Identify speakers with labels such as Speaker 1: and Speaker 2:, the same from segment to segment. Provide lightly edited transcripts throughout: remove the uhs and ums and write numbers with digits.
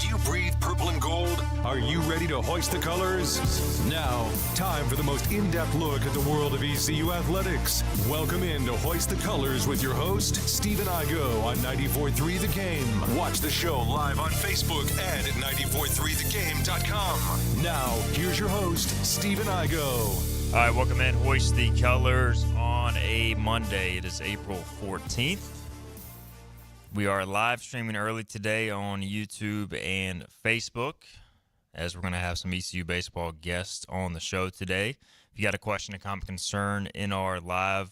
Speaker 1: Do you breathe purple and gold? Are you ready to hoist the colors? Now, time for the most in-depth look at the world of ECU athletics. Welcome in to Hoist the Colors with your host, Stephen Igo on 94.3 The Game. Watch the show live on Facebook and at 943thegame.com. Now, here's your host, Stephen Igo.
Speaker 2: All right, welcome in. Hoist the Colors on a Monday. It is April 14th. We are live streaming early today on YouTube and Facebook, as we're going to have some ECU baseball guests on the show today. If you got a question, a comment, concern in our live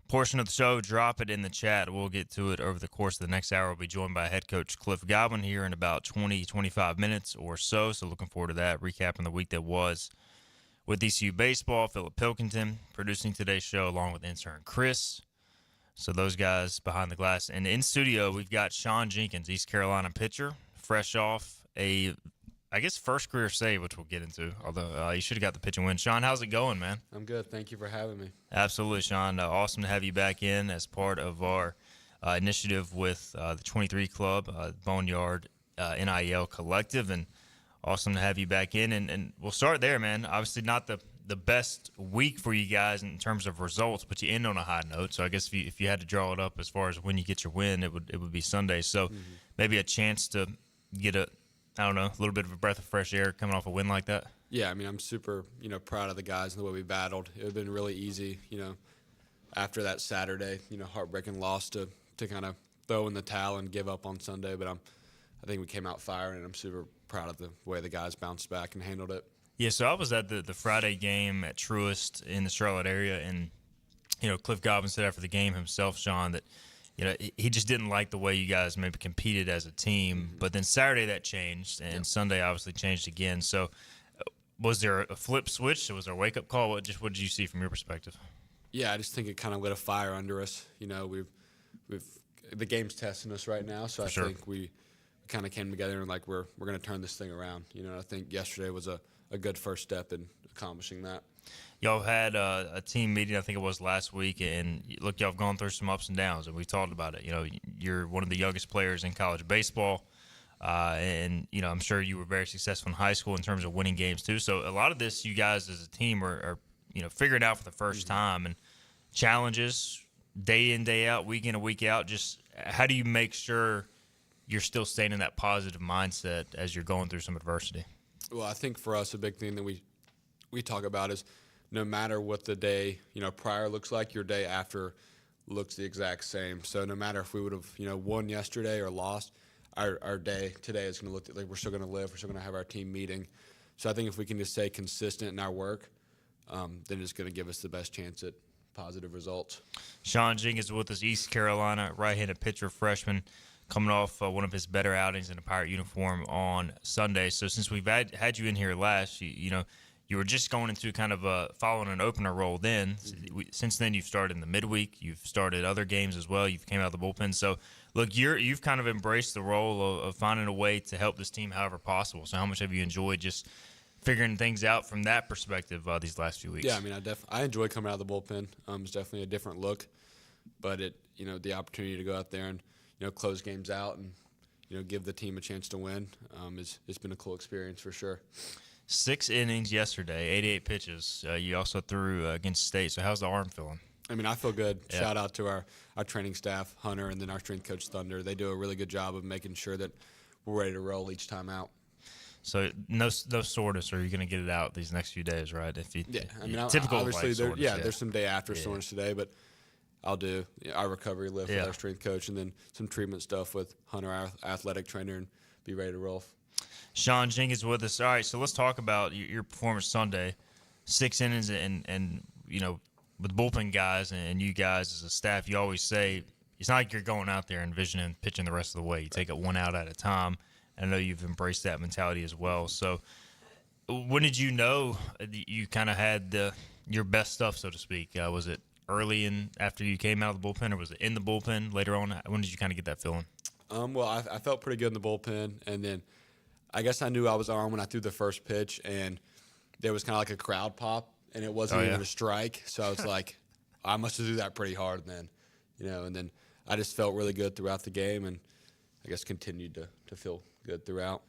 Speaker 2: portion of the show, drop it in the chat. We'll get to it over the course of the next hour. We'll be joined by head coach Cliff Godwin here in about 20-25 minutes or so. So looking forward to that, recapping the week that was with ECU baseball. Philip Pilkington producing today's show along with intern Chris. So those guys behind the glass. And in studio, we've got Sean Jenkins, East Carolina pitcher, fresh off a, I guess, first career save, which we'll get into, although you should have got the pitch and win. Sean, how's it going, man?
Speaker 3: I'm good. Thank you for having me.
Speaker 2: Absolutely, Sean. Awesome to have you back in as part of our initiative with the 23 Club, Boneyard NIL Collective, and awesome to have you back in. And we'll start there, man. Obviously not the best week for you guys in terms of results, but you end on a high note. So I guess if you had to draw it up as far as when you get your win, it would be Sunday. So maybe a chance to get a little bit of a breath of fresh air coming off a win like that.
Speaker 3: Yeah, I mean, I'm super, proud of the guys and the way we battled. It would have been really easy, after that Saturday, heartbreaking loss to kind of throw in the towel and give up on Sunday. But I think we came out firing, and I'm super proud of the way the guys bounced back and handled it.
Speaker 2: Yeah, so I was at the Friday game at Truist in the Charlotte area, and, Cliff Godwin said after the game himself, Sean, that, he just didn't like the way you guys maybe competed as a team. But then Saturday that changed, and Sunday obviously changed again. So was there a flip switch? Was there a wake-up call? What did you see from your perspective?
Speaker 3: Yeah, I just think it kind of lit a fire under us. We've the game's testing us right now, so I think we kind of came together and we're going to turn this thing around. I think yesterday was a good first step in accomplishing that.
Speaker 2: Y'all had a team meeting, I think it was last week, and look, y'all have gone through some ups and downs, and we talked about it. You're one of the youngest players in college baseball, and I'm sure you were very successful in high school in terms of winning games too. So a lot of this, you guys as a team are figuring out for the first time, and challenges day in, day out, week in and week out. Just how do you make sure you're still staying in that positive mindset as you're going through some adversity?
Speaker 3: Well, I think for us, a big thing that we talk about is no matter what the day, prior looks like, your day after looks the exact same. So no matter if we would have, won yesterday or lost, our day today is going to look like we're still going to live. We're still going to have our team meeting. So I think if we can just stay consistent in our work, then it's going to give us the best chance at positive results.
Speaker 2: Sean Jenkins with us, East Carolina right-handed pitcher, freshman, coming off one of his better outings in a Pirate uniform on Sunday. So since we've had you in here last, you were just going into kind of following an opener role then. Since then, you've started in the midweek. You've started other games as well. You've came out of the bullpen. So, look, you've kind of embraced the role of finding a way to help this team however possible. So how much have you enjoyed just figuring things out from that perspective these last few weeks?
Speaker 3: Yeah, I mean, I enjoy coming out of the bullpen. It's definitely a different look. But, the opportunity to go out there and, close games out and, give the team a chance to win, it's been a cool experience for sure.
Speaker 2: 6 innings yesterday, 88 pitches. You also threw against State. So how's the arm feeling?
Speaker 3: I mean, I feel good. Yeah. Shout out to our training staff, Hunter, and then our strength coach, Thunder. They do a really good job of making sure that we're ready to roll each time out.
Speaker 2: So no soreness, or you're going to get it out these next few days, right?
Speaker 3: Typical obviously, there's some day after soreness today, but I'll do our recovery lift with our strength coach and then some treatment stuff with Hunter, our athletic trainer, and be ready to roll.
Speaker 2: Sean Jenkins with us. All right, so let's talk about your performance Sunday. 6 innings and with bullpen guys and you guys as a staff, you always say it's not like you're going out there envisioning pitching the rest of the way. You take it one out at a time. I know you've embraced that mentality as well. So when did you know you kind of had your best stuff, so to speak? Was it early in after you came out of the bullpen, or was it in the bullpen later on? When did you kind of get that feeling?
Speaker 3: Well, I felt pretty good in the bullpen, and then I guess I knew I was on when I threw the first pitch, and there was kind of like a crowd pop, and it wasn't even a strike. So I was like, I must have threw that pretty hard then, and then I just felt really good throughout the game, and I guess continued to feel good throughout.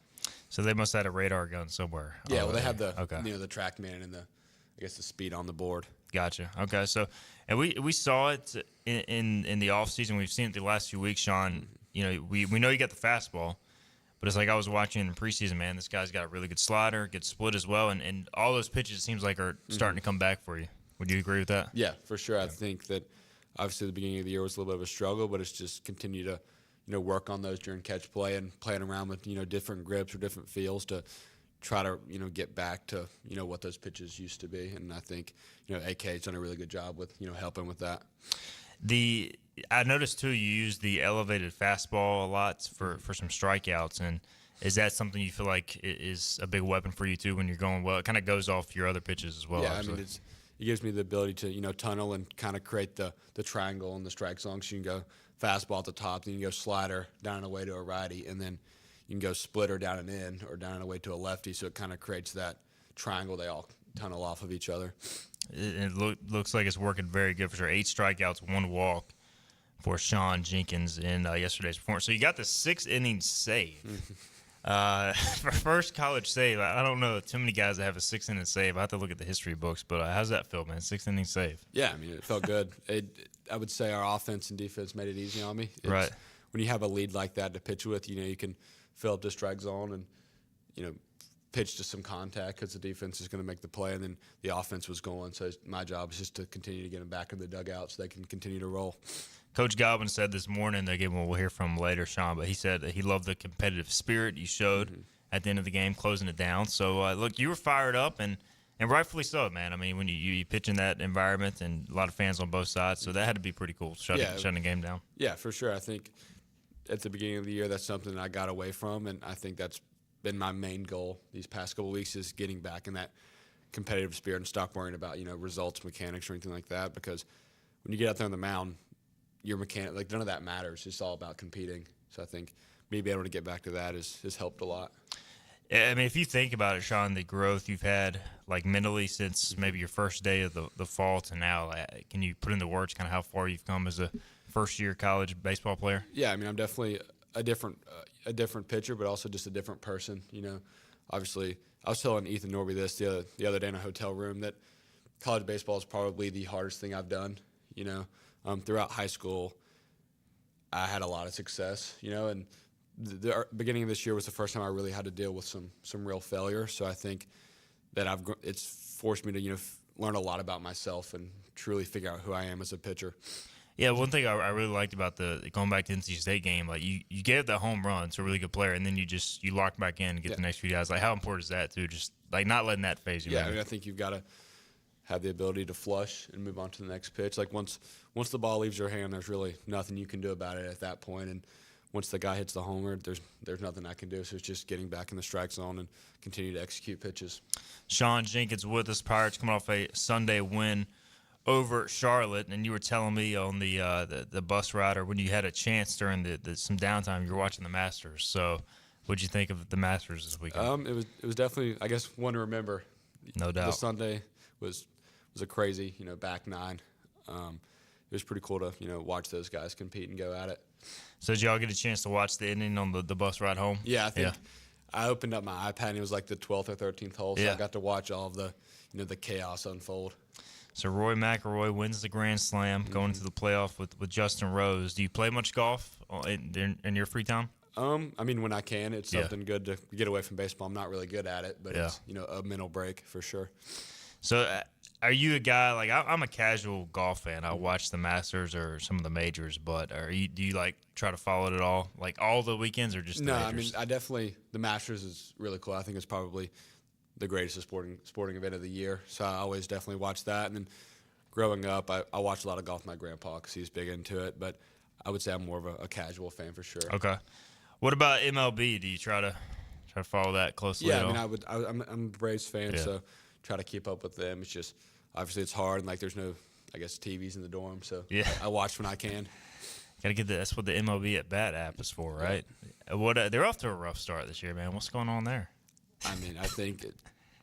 Speaker 2: So they must have had a radar gun somewhere.
Speaker 3: Yeah, well, they have the
Speaker 2: okay.
Speaker 3: the TrackMan and the speed on the board.
Speaker 2: Gotcha. Okay, so and we saw it in the off season. We've seen it the last few weeks, Sean. We know you got the fastball, but it's like I was watching in preseason. Man, this guy's got a really good slider, good split as well, and all those pitches it seems like are starting to come back for you. Would you agree with that?
Speaker 3: Yeah, for sure. I think that obviously the beginning of the year was a little bit of a struggle, but it's just continue to work on those during catch play and playing around with different grips or different feels to try to get back to what those pitches used to be. And I think AK's done a really good job with helping with that.
Speaker 2: I noticed too you use the elevated fastball a lot for some strikeouts, and is that something you feel like is a big weapon for you too when you're going well? It kind of goes off your other pitches as well.
Speaker 3: Yeah,
Speaker 2: obviously.
Speaker 3: I mean it gives me the ability to tunnel and kind of create the triangle and the strike zone. So you can go fastball at the top, then you can go slider down and away to a righty, and then you can go splitter down and in or down and away to a lefty. So it kind of creates that triangle. They all tunnel off of each other.
Speaker 2: It looks like it's working very good for sure. 8 strikeouts, 1 walk for Sean Jenkins in yesterday's performance. So you got the 6-inning save. For first college save, I don't know too many guys that have a 6-inning save. I have to look at the history books, but how's that feel, man? 6-inning save.
Speaker 3: Yeah, I mean, it felt good. I would say our offense and defense made it easy on me.
Speaker 2: Right.
Speaker 3: When you have a lead like that to pitch with, you can fill up the strike zone and, pitch to some contact because the defense is going to make the play, and then the offense was going. So my job is just to continue to get them back in the dugout so they can continue to roll. Coach
Speaker 2: Godwin said this morning, again, we'll hear from him later, Sean, but he said that he loved the competitive spirit you showed at the end of the game, closing it down. So, look, you were fired up, and rightfully so, man. I mean, when you pitch in that environment and a lot of fans on both sides, so that had to be pretty cool, shutting the game down.
Speaker 3: Yeah, for sure. I think at the beginning of the year, that's something I got away from, and I think that's been my main goal these past couple of weeks is getting back in that competitive spirit and stop worrying about results, mechanics, or anything like that. Because when you get out there on the mound, your mechanic, none of that matters. It's all about competing. So I think me being able to get back to that has helped a lot.
Speaker 2: I mean, if you think about it, Sean, the growth you've had, mentally since maybe your first day of the fall to now, can you put into words kind of how far you've come as a first-year college baseball player?
Speaker 3: Yeah, I mean, I'm definitely a different pitcher, but also just a different person. Obviously, I was telling Ethan Norby this the other day in a hotel room that college baseball is probably the hardest thing I've done. Throughout high school, I had a lot of success. And the beginning of this year was the first time I really had to deal with some real failure. So I think that it's forced me to learn a lot about myself and truly figure out who I am as a pitcher.
Speaker 2: Yeah, one thing I really liked about going back to NC State game, you gave that home run to a really good player, and then you lock back in and get the next few guys. How important is that too? Just not letting that phase you.
Speaker 3: Yeah, I mean, I think you've got to have the ability to flush and move on to the next pitch. Once the ball leaves your hand, there's really nothing you can do about it at that point. And once the guy hits the homer, there's nothing I can do. So it's just getting back in the strike zone and continue to execute pitches.
Speaker 2: Sean Jenkins with us. Pirates coming off a Sunday win over Charlotte, and you were telling me on the bus ride, or when you had a chance during some downtime, you were watching the Masters. So, what'd you think of the Masters this weekend?
Speaker 3: It was definitely, I guess, one to remember.
Speaker 2: No doubt.
Speaker 3: The Sunday was a crazy, back nine. It was pretty cool to watch those guys compete and go at it.
Speaker 2: So did y'all get a chance to watch the inning on the bus ride home?
Speaker 3: Yeah, I think I opened up my iPad and it was the 12th or 13th hole, so I got to watch all of the chaos unfold.
Speaker 2: So Roy McIlroy wins the Grand Slam, going into the playoff with Justin Rose. Do you play much golf in your free time?
Speaker 3: I mean, when I can, it's something good to get away from baseball. I'm not really good at it, but it's a mental break for sure.
Speaker 2: So are you a guy I'm a casual golf fan. I watch the Masters or some of the majors, but do you try to follow it at all, all the weekends or just the majors?
Speaker 3: I mean, I definitely the Masters is really cool. I think it's probably the greatest sporting event of the year. So I always definitely watch that. And then growing up, I watched a lot of golf with my grandpa because he's big into it. But I would say I'm more of a casual fan for sure.
Speaker 2: Okay. What about MLB? Do you try to follow that closely?
Speaker 3: Yeah, I mean, I'm a Braves fan, so try to keep up with them. It's just obviously it's hard, and there's no, I guess, TVs in the dorm, so I watch when I can.
Speaker 2: Got to get that's what the MLB at Bat app is for, right? What they're off to a rough start this year, man. What's going on there?
Speaker 3: I mean, I think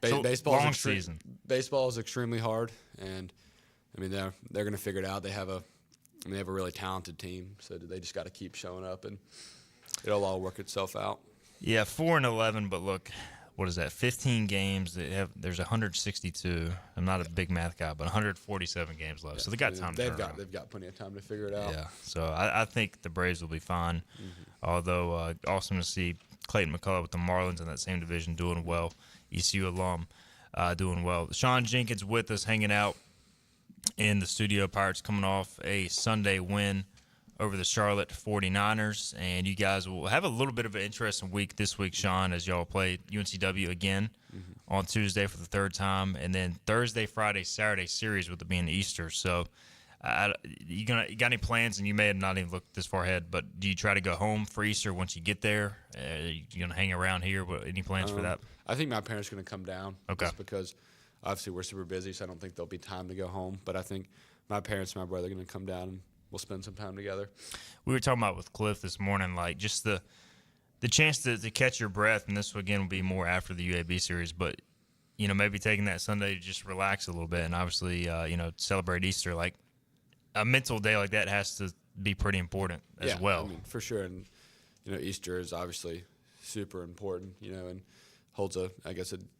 Speaker 2: baseball season.
Speaker 3: Baseball is extremely hard, and I mean they're going to figure it out. They have a really talented team, so they just got to keep showing up, and it'll all work itself out.
Speaker 2: Yeah, 4-11, but look, what is that? 15 games. There's 162. I'm not a big math guy, but 147 games left.
Speaker 3: Yeah,
Speaker 2: so they got time to turn around.
Speaker 3: They've got plenty of time to figure it out.
Speaker 2: Yeah, so I think the Braves will be fine. Although awesome to see Clayton McCullough with the Marlins in that same division doing well. ECU alum doing well. Sean Jenkins with us, hanging out in the studio. Pirates coming off a Sunday win over the Charlotte 49ers, and you guys will have a little bit of an interesting week this week, Sean, as y'all play UNCW again on Tuesday for the third time, and then Thursday, Friday, Saturday series with it being Easter. So you got any plans? And you may have not even looked this far ahead, but do you try to go home for Easter once you get there? You going to hang around here? Any plans for that?
Speaker 3: I think my parents are going to come down.
Speaker 2: Okay.
Speaker 3: Just because obviously we're super busy, so I don't think there'll be time to go home. But I think my parents and my brother are going to come down and we'll spend some time together.
Speaker 2: We were talking about with Cliff this morning, like just the chance to catch your breath, and this again will be more after the UAB series, but maybe taking that Sunday to just relax a little bit and obviously celebrate Easter. Like a mental day like that has to be pretty important as well.
Speaker 3: I mean, for sure. And Easter is obviously super important, and holds a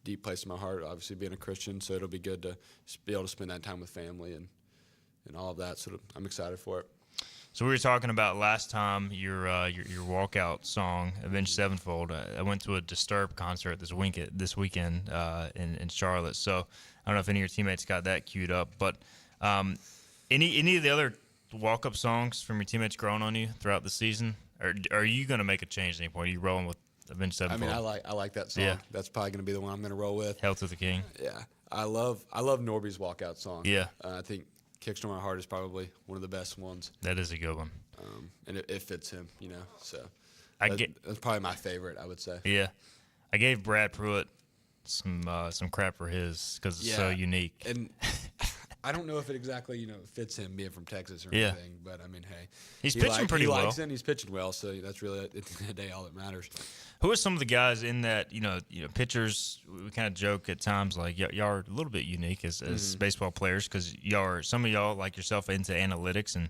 Speaker 3: deep place in my heart, obviously being a Christian, so it'll be good to be able to spend that time with family and all of that. So I'm excited for it.
Speaker 2: So we were talking about last time your walkout song, Avenged Sevenfold. I went to a Disturbed concert this weekend in Charlotte. So I don't know if any of your teammates got that queued up, but any of the other walk-up songs from your teammates growing on you throughout the season? Or are you going to make a change at any point? Are you rolling with Avenged Sevenfold?
Speaker 3: I mean, I like that song.
Speaker 2: Yeah.
Speaker 3: That's probably going to be the one I'm going to roll with.
Speaker 2: Hail to the King.
Speaker 3: Yeah, I love Norby's walkout song.
Speaker 2: Yeah,
Speaker 3: I think Kickstart My Heart is probably one of the best ones.
Speaker 2: that is a good one.
Speaker 3: And it fits him, So that's probably my favorite, I would say.
Speaker 2: Yeah, I gave Brad Pruitt some crap for his because it's so unique.
Speaker 3: And I don't know if it exactly fits him being from Texas or
Speaker 2: Yeah.
Speaker 3: anything, but I mean, hey,
Speaker 2: He's pitching pretty well.
Speaker 3: He likes it, and he's pitching well, so that's really at the end of the day all that matters.
Speaker 2: Who are some of the guys in that pitchers? We kind of joke at times like y'all are a little bit unique as baseball players because some of y'all like yourself into analytics, and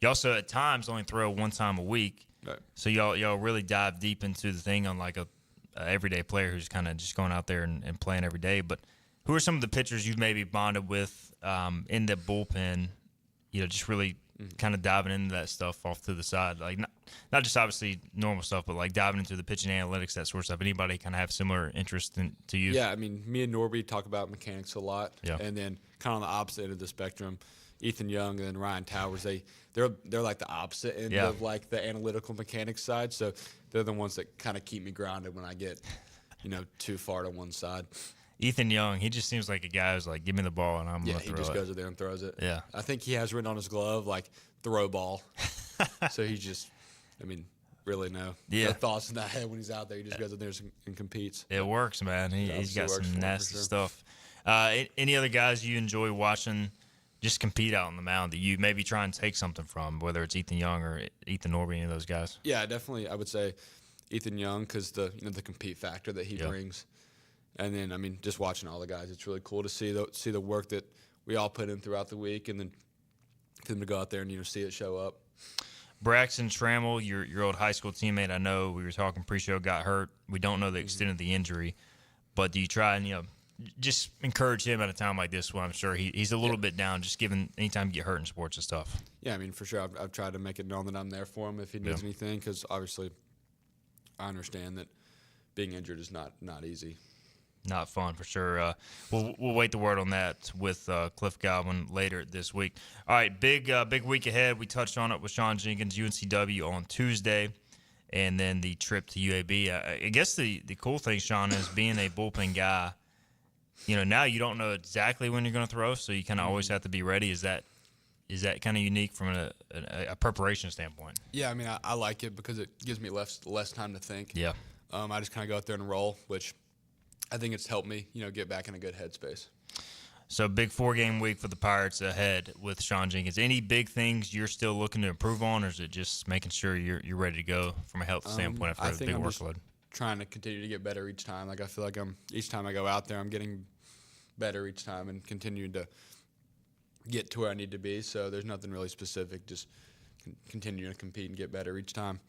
Speaker 2: you also at times only throw one time a week.
Speaker 3: Right.
Speaker 2: So y'all really dive deep into the thing on like a everyday player who's kind of just going out there and playing every day. But who are some of the pitchers you've maybe bonded with in the bullpen? Just really kind of diving into that stuff off to the side, like not just obviously normal stuff, but like diving into the pitching analytics, that sort of stuff. Anybody kind of have similar interest to you?
Speaker 3: Yeah, I mean, me and Norby talk about mechanics a lot,
Speaker 2: Yeah.
Speaker 3: and then kind of on the opposite end of the spectrum, Ethan Young and then Ryan Towers, they're like the opposite end of like the analytical mechanics side. So they're the ones that kind of keep me grounded when I get too far to one side.
Speaker 2: Ethan Young, he just seems like a guy who's like, give me the ball and I'm going to throw it.
Speaker 3: He just goes in there and throws it.
Speaker 2: Yeah.
Speaker 3: I think he has written on his glove, like, throw ball. So he just, really no thoughts in that head when he's out there. He just goes in there and competes.
Speaker 2: It works, man. He's got some nasty stuff. Any other guys you enjoy watching just compete out on the mound that you maybe try and take something from, whether it's Ethan Young or Ethan Norby, any of those guys?
Speaker 3: Yeah, definitely. I would say Ethan Young because the compete factor that he brings. And then, just watching all the guys, it's really cool to see the work that we all put in throughout the week, and then for them to go out there and see it show up.
Speaker 2: Braxton Trammell, your old high school teammate, I know we were talking pre-show, got hurt. We don't know the extent of the injury, but do you try and just encourage him at a time like this when I'm sure he's a little bit down, just given anytime you get hurt in sports and stuff?
Speaker 3: Yeah, for sure. I've tried to make it known that I'm there for him if he needs anything, because obviously I understand that being injured is not easy.
Speaker 2: Not fun for sure. We'll wait the word on that with Cliff Godwin later this week. All right, big week ahead. We touched on it with Sean Jenkins, UNCW on Tuesday, and then the trip to UAB. I guess the cool thing, Sean, is being a bullpen guy. Now you don't know exactly when you're going to throw, so you kind of always have to be ready. Is that kind of unique from a preparation standpoint?
Speaker 3: Yeah, I like it because it gives me less time to think.
Speaker 2: Yeah.
Speaker 3: I just kind of go out there and roll, which I think it's helped me, get back in a good headspace.
Speaker 2: So big 4-game week for the Pirates ahead with Sean Jenkins. Any big things you're still looking to improve on, or is it just making sure you're ready to go from a health standpoint after a big workload?
Speaker 3: Trying to continue to get better each time. Like I feel like each time I go out there, I'm getting better each time and continuing to get to where I need to be. So there's nothing really specific, just continue to compete and get better each time.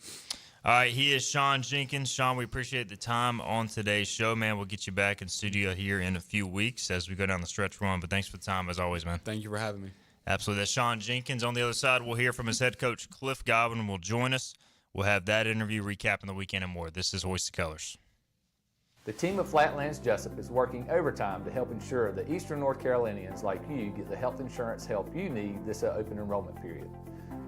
Speaker 2: All right, he is Sean Jenkins. Sean, we appreciate the time on today's show, man. We'll get you back in studio here in a few weeks as we go down the stretch run. But thanks for the time, as always, man.
Speaker 3: Thank you for having me.
Speaker 2: Absolutely. That's Sean Jenkins. On the other side, we'll hear from his head coach, Cliff Godwin, will join us. We'll have that interview recapping the weekend and more. This is Hoist the Colors.
Speaker 4: The team of Flatlands Jessup is working overtime to help ensure that Eastern North Carolinians like you get the health insurance help you need this open enrollment period.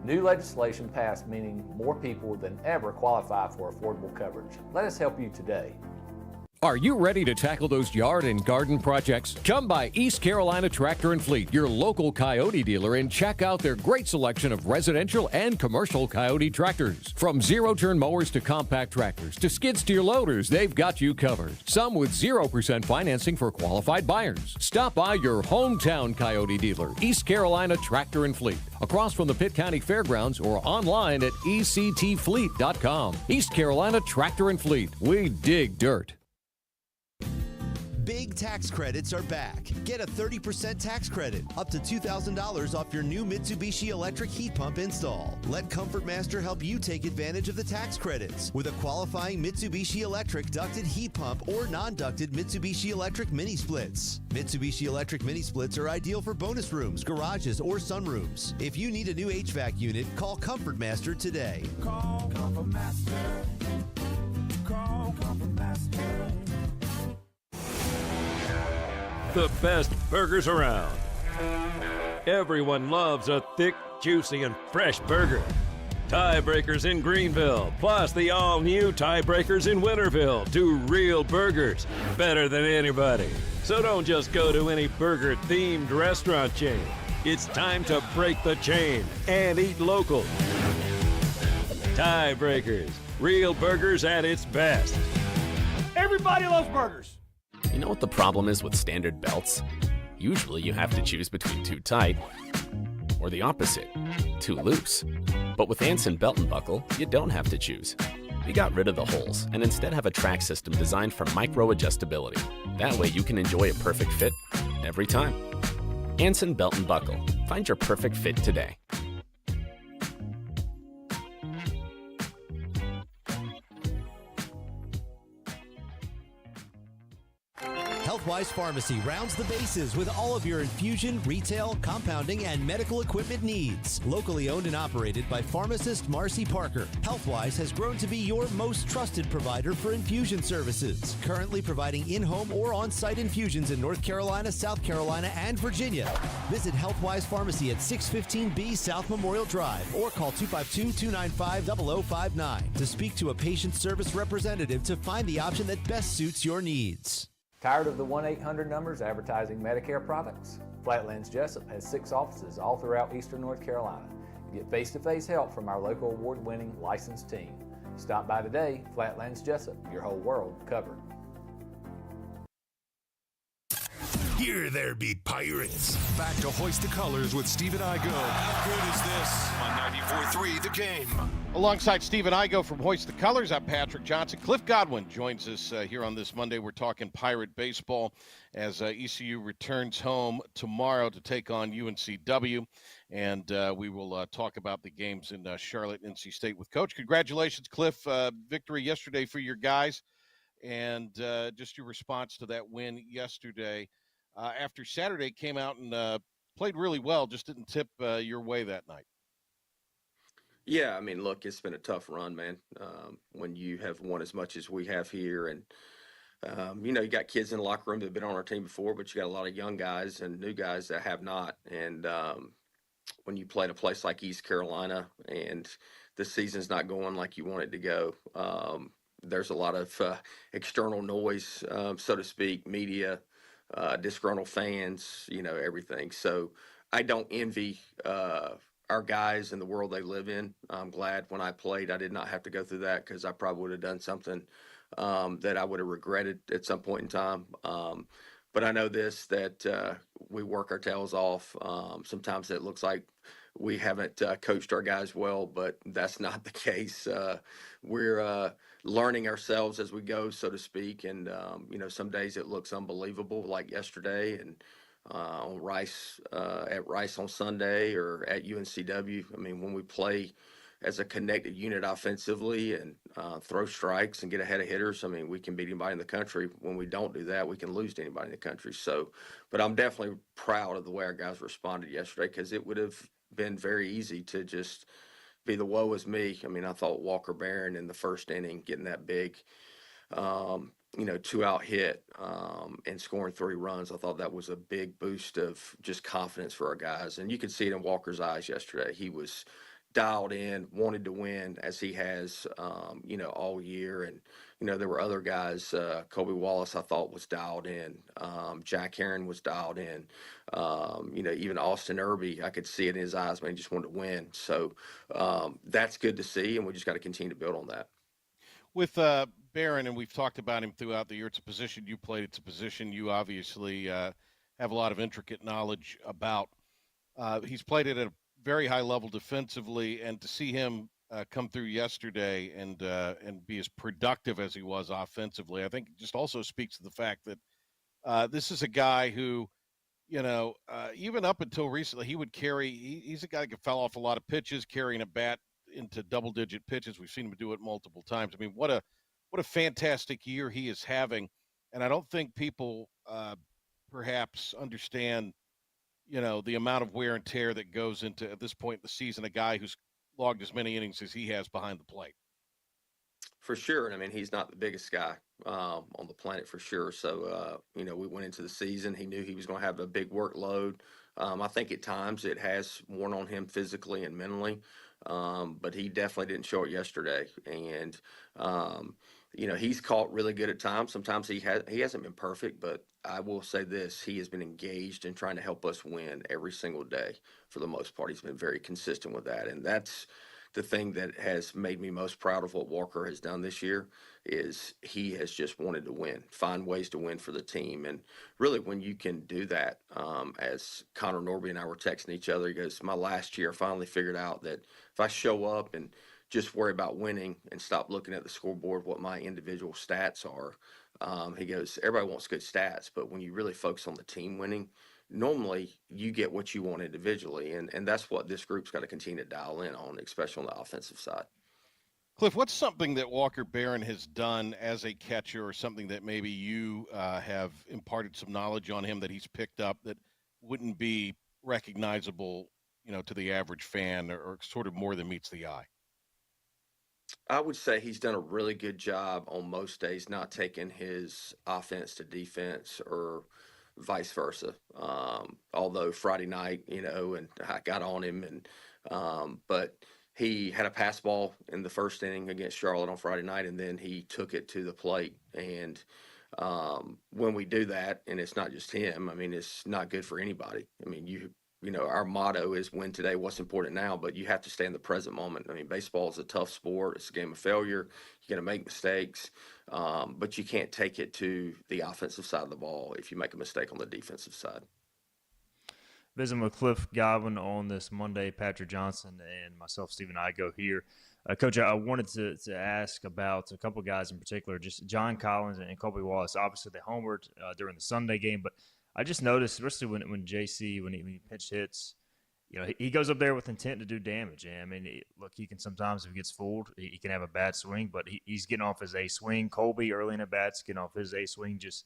Speaker 4: New legislation passed meaning more people than ever qualify for affordable coverage. Let us help you today.
Speaker 5: Are you ready to tackle those yard and garden projects? Come by East Carolina Tractor and Fleet, your local Coyote dealer, and check out their great selection of residential and commercial Coyote tractors. From zero-turn mowers to compact tractors to skid steer loaders, they've got you covered. Some with 0% financing for qualified buyers. Stop by your hometown Coyote dealer, East Carolina Tractor and Fleet, across from the Pitt County Fairgrounds or online at ectfleet.com. East Carolina Tractor and Fleet. We dig dirt.
Speaker 6: Big tax credits are back. Get a 30% tax credit, up to $2,000 off your new Mitsubishi electric heat pump install. Let Comfort Master help you take advantage of the tax credits with a qualifying Mitsubishi electric ducted heat pump or non-ducted Mitsubishi electric mini splits. Mitsubishi electric mini splits are ideal for bonus rooms, garages, or sunrooms. If you need a new HVAC unit, call Comfort Master today.
Speaker 7: Call Comfort Master. Call Comfort Master.
Speaker 8: The best burgers around. Everyone loves a thick, juicy, and fresh burger. Tiebreakers in Greenville, plus the all-new Tiebreakers in Winterville. Two real burgers, better than anybody. So don't just go to any burger-themed restaurant chain. It's time to break the chain and eat local. Tiebreakers, real burgers at its best.
Speaker 7: Everybody loves burgers.
Speaker 9: You know what the problem is with standard belts? Usually you have to choose between too tight or the opposite, too loose. But with Anson Belt and Buckle, you don't have to choose. We got rid of the holes and instead have a track system designed for micro adjustability. That way you can enjoy a perfect fit every time. Anson Belt and Buckle. Find your perfect fit today.
Speaker 6: Healthwise Pharmacy rounds the bases with all of your infusion, retail, compounding, and medical equipment needs. Locally owned and operated by pharmacist Marcy Parker, Healthwise has grown to be your most trusted provider for infusion services. Currently providing in-home or on-site infusions in North Carolina, South Carolina, and Virginia. Visit Healthwise Pharmacy at 615B South Memorial Drive or call 252-295-0059 to speak to a patient service representative to find the option that best suits your needs.
Speaker 4: Tired of the 1-800 numbers advertising Medicare products? Flatlands Jessup has 6 offices all throughout Eastern North Carolina. Get face-to-face help from our local award-winning licensed team. Stop by today. Flatlands Jessup, your whole world covered.
Speaker 1: Here there be pirates. Back to Hoist the Colors with Stephen Igo. How good is this? On 94.3 The Game.
Speaker 10: Alongside Stephen Igo from Hoist the Colors, I'm Patrick Johnson. Cliff Godwin joins us here on this Monday. We're talking Pirate baseball as ECU returns home tomorrow to take on UNCW. And we will talk about the games in Charlotte, NC State with Coach. Congratulations, Cliff. Victory yesterday for your guys. And just your response to that win yesterday. After Saturday came out and played really well, just didn't tip your way that night.
Speaker 11: Yeah, I mean, look, it's been a tough run, man. When you have won as much as we have here, and you know, you got kids in the locker room that have been on our team before, but you got a lot of young guys and new guys that have not. And when you play in a place like East Carolina and the season's not going like you want it to go, there's a lot of external noise, so to speak, media. Disgruntled fans, you know, everything. So I don't envy our guys and the world they live in. I'm glad when I played, I did not have to go through that because I probably would have done something that I would have regretted at some point in time. But I know this, that we work our tails off. Sometimes it looks like we haven't coached our guys well, but that's not the case. We're learning ourselves as we go, so to speak. And, you know, some days it looks unbelievable, like yesterday and on Rice, at Rice on Sunday or at UNCW. I mean, when we play as a connected unit offensively and throw strikes and get ahead of hitters, I mean, we can beat anybody in the country. When we don't do that, we can lose to anybody in the country. So, but I'm definitely proud of the way our guys responded yesterday, because it would have been very easy to just be the woe is me. I mean, I thought Walker Barron in the first inning getting that big, 2-out hit and scoring 3 runs, I thought that was a big boost of just confidence for our guys. And you could see it in Walker's eyes yesterday. He was dialed in, wanted to win, as he has, all year. And, there were other guys, Kobe Wallace, I thought, was dialed in. Jack Heron was dialed in. Even Austin Irby, I could see it in his eyes, man, he just wanted to win. So that's good to see, and we just got to continue to build on that.
Speaker 10: With Barron, and we've talked about him throughout the year, it's a position you played, it's a position you obviously have a lot of intricate knowledge about. He's played it at a very high level defensively, and to see him come through yesterday and be as productive as he was offensively, I think just also speaks to the fact that this is a guy who, even up until recently, he would carry. He's a guy that fell off a lot of pitches, carrying a bat into double-digit pitches. We've seen him do it multiple times. I mean, what a fantastic year he is having, and I don't think people perhaps understand, the amount of wear and tear that goes into, at this point in the season, a guy who's logged as many innings as he has behind the plate.
Speaker 11: For sure. And I mean, he's not the biggest guy on the planet, for sure. So, we went into the season. He knew he was going to have a big workload. I think at times it has worn on him physically and mentally, but he definitely didn't show it yesterday. And, he's caught really good at times. Sometimes he hasn't been perfect, but I will say this: he has been engaged in trying to help us win every single day. For the most part, he's been very consistent with that, and that's the thing that has made me most proud of what Walker has done this year. Is he has just wanted to win, find ways to win for the team. And really, when you can do that, as Connor Norby and I were texting each other, he goes, my last year I finally figured out that if I show up and just worry about winning and stop looking at the scoreboard, what my individual stats are, he goes, everybody wants good stats, but when you really focus on the team winning, normally you get what you want individually. And that's what this group's got to continue to dial in on, especially on the offensive side.
Speaker 10: Cliff, what's something that Walker Barron has done as a catcher, or something that maybe you have imparted some knowledge on him that he's picked up that wouldn't be recognizable, to the average fan, or sort of more than meets the eye?
Speaker 11: I would say he's done a really good job on most days, not taking his offense to defense or vice versa. Although Friday night, and I got on him, but he had a pass ball in the first inning against Charlotte on Friday night, and then he took it to the plate. And when we do that, and it's not just him, I mean, it's not good for anybody. I mean, our motto is win today, what's important now, but you have to stay in the present moment. I mean, baseball is a tough sport. It's a game of failure. You're going to make mistakes, but you can't take it to the offensive side of the ball if you make a mistake on the defensive side.
Speaker 2: Visiting with Cliff Godwin on this Monday. Patrick Johnson and myself, Stephen Igo here. Coach, I wanted to ask about a couple guys in particular, just John Collins and Kobe Wallace. Obviously, they homered during the Sunday game, but I just noticed, especially when JC, when he pitch hits, he goes up there with intent to do damage. And I mean, look, he can sometimes, if he gets fooled, he can have a bad swing, but he's getting off his A swing. Colby early in at bats getting off his A swing. Just,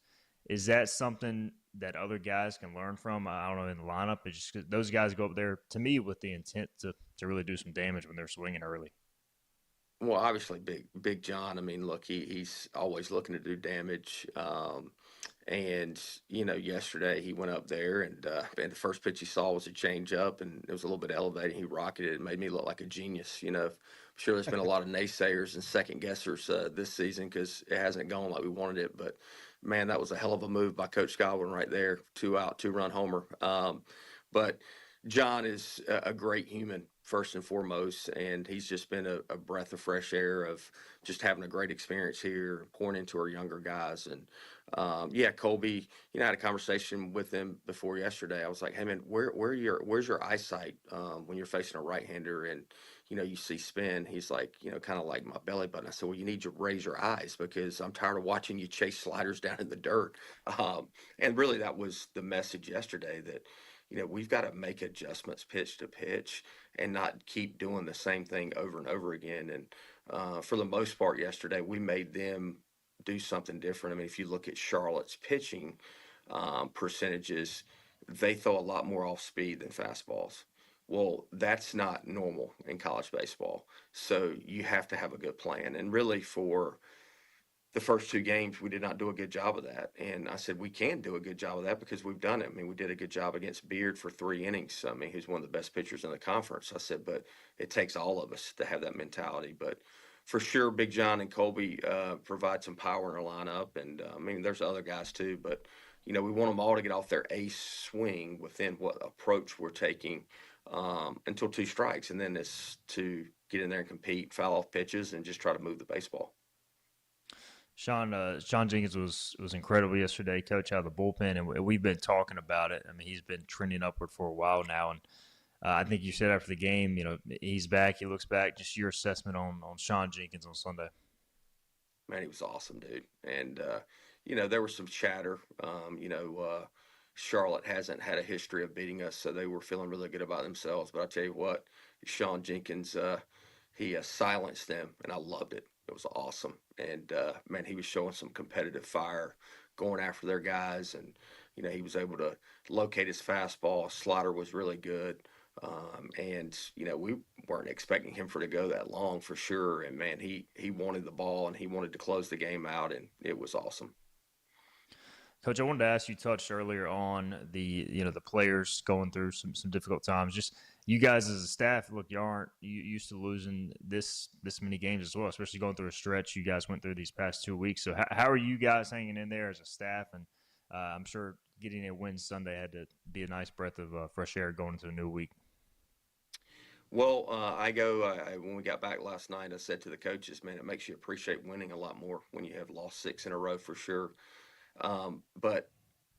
Speaker 2: is that something that other guys can learn from? I don't know, in the lineup. It's just 'cause those guys go up there, to me, with the intent to really do some damage when they're swinging early.
Speaker 11: Well, obviously, Big John. I mean, look, he's always looking to do damage. And yesterday he went up there, and the first pitch he saw was a changeup, and it was a little bit elevated. He rocketed it. It made me look like a genius. I'm sure there's been a lot of naysayers and second guessers this season because it hasn't gone like we wanted it. But man, that was a hell of a move by Coach Godwin right there. 2-out, 2-run homer. But John is a great human, first and foremost, and he's just been a breath of fresh air of just having a great experience here, pouring into our younger guys. And Colby, I had a conversation with him before yesterday. I was like, hey man, where's your eyesight when you're facing a right-hander and you see spin? He's like, kind of like my belly button. I said, well, you need to raise your eyes because I'm tired of watching you chase sliders down in the dirt. And really, that was the message yesterday, that we've got to make adjustments pitch to pitch and not keep doing the same thing over and over again. And for the most part yesterday, we made them do something different. I mean, if you look at Charlotte's pitching percentages, they throw a lot more off speed than fastballs. Well, that's not normal in college baseball. So you have to have a good plan. And really, for the first two games, we did not do a good job of that. And I said, we can do a good job of that because we've done it. I mean, we did a good job against Beard for 3 innings. I mean, he's one of the best pitchers in the conference. I said, but it takes all of us to have that mentality. But for sure, Big John and Colby provide some power in our lineup. And I mean, there's other guys too. But, we want them all to get off their ace swing within what approach we're taking until 2 strikes. And then it's to get in there and compete, foul off pitches, and just try to move the baseball.
Speaker 2: Sean Jenkins was incredible yesterday, coach, out of the bullpen, and we've been talking about it. I mean, he's been trending upward for a while now, and I think you said after the game, he's back, he looks back. Just your assessment on Sean Jenkins on Sunday.
Speaker 11: Man, he was awesome, dude. And there was some chatter. Charlotte hasn't had a history of beating us, so they were feeling really good about themselves. But I'll tell you what, Sean Jenkins, he silenced them, and I loved it. It was awesome. And, man, he was showing some competitive fire going after their guys. And, he was able to locate his fastball. Slider was really good. And, we weren't expecting him to go that long for sure. And, man, he wanted the ball, and he wanted to close the game out, and it was awesome.
Speaker 2: Coach, I wanted to ask you, touched earlier on the players going through some difficult times. Just you guys as a staff, look, you aren't used to losing this many games as well, especially going through a stretch you guys went through these past 2 weeks. So how are you guys hanging in there as a staff? And I'm sure getting a win Sunday had to be a nice breath of fresh air going into a new week.
Speaker 11: Well, when we got back last night, I said to the coaches, man, it makes you appreciate winning a lot more when you have lost 6 in a row for sure. But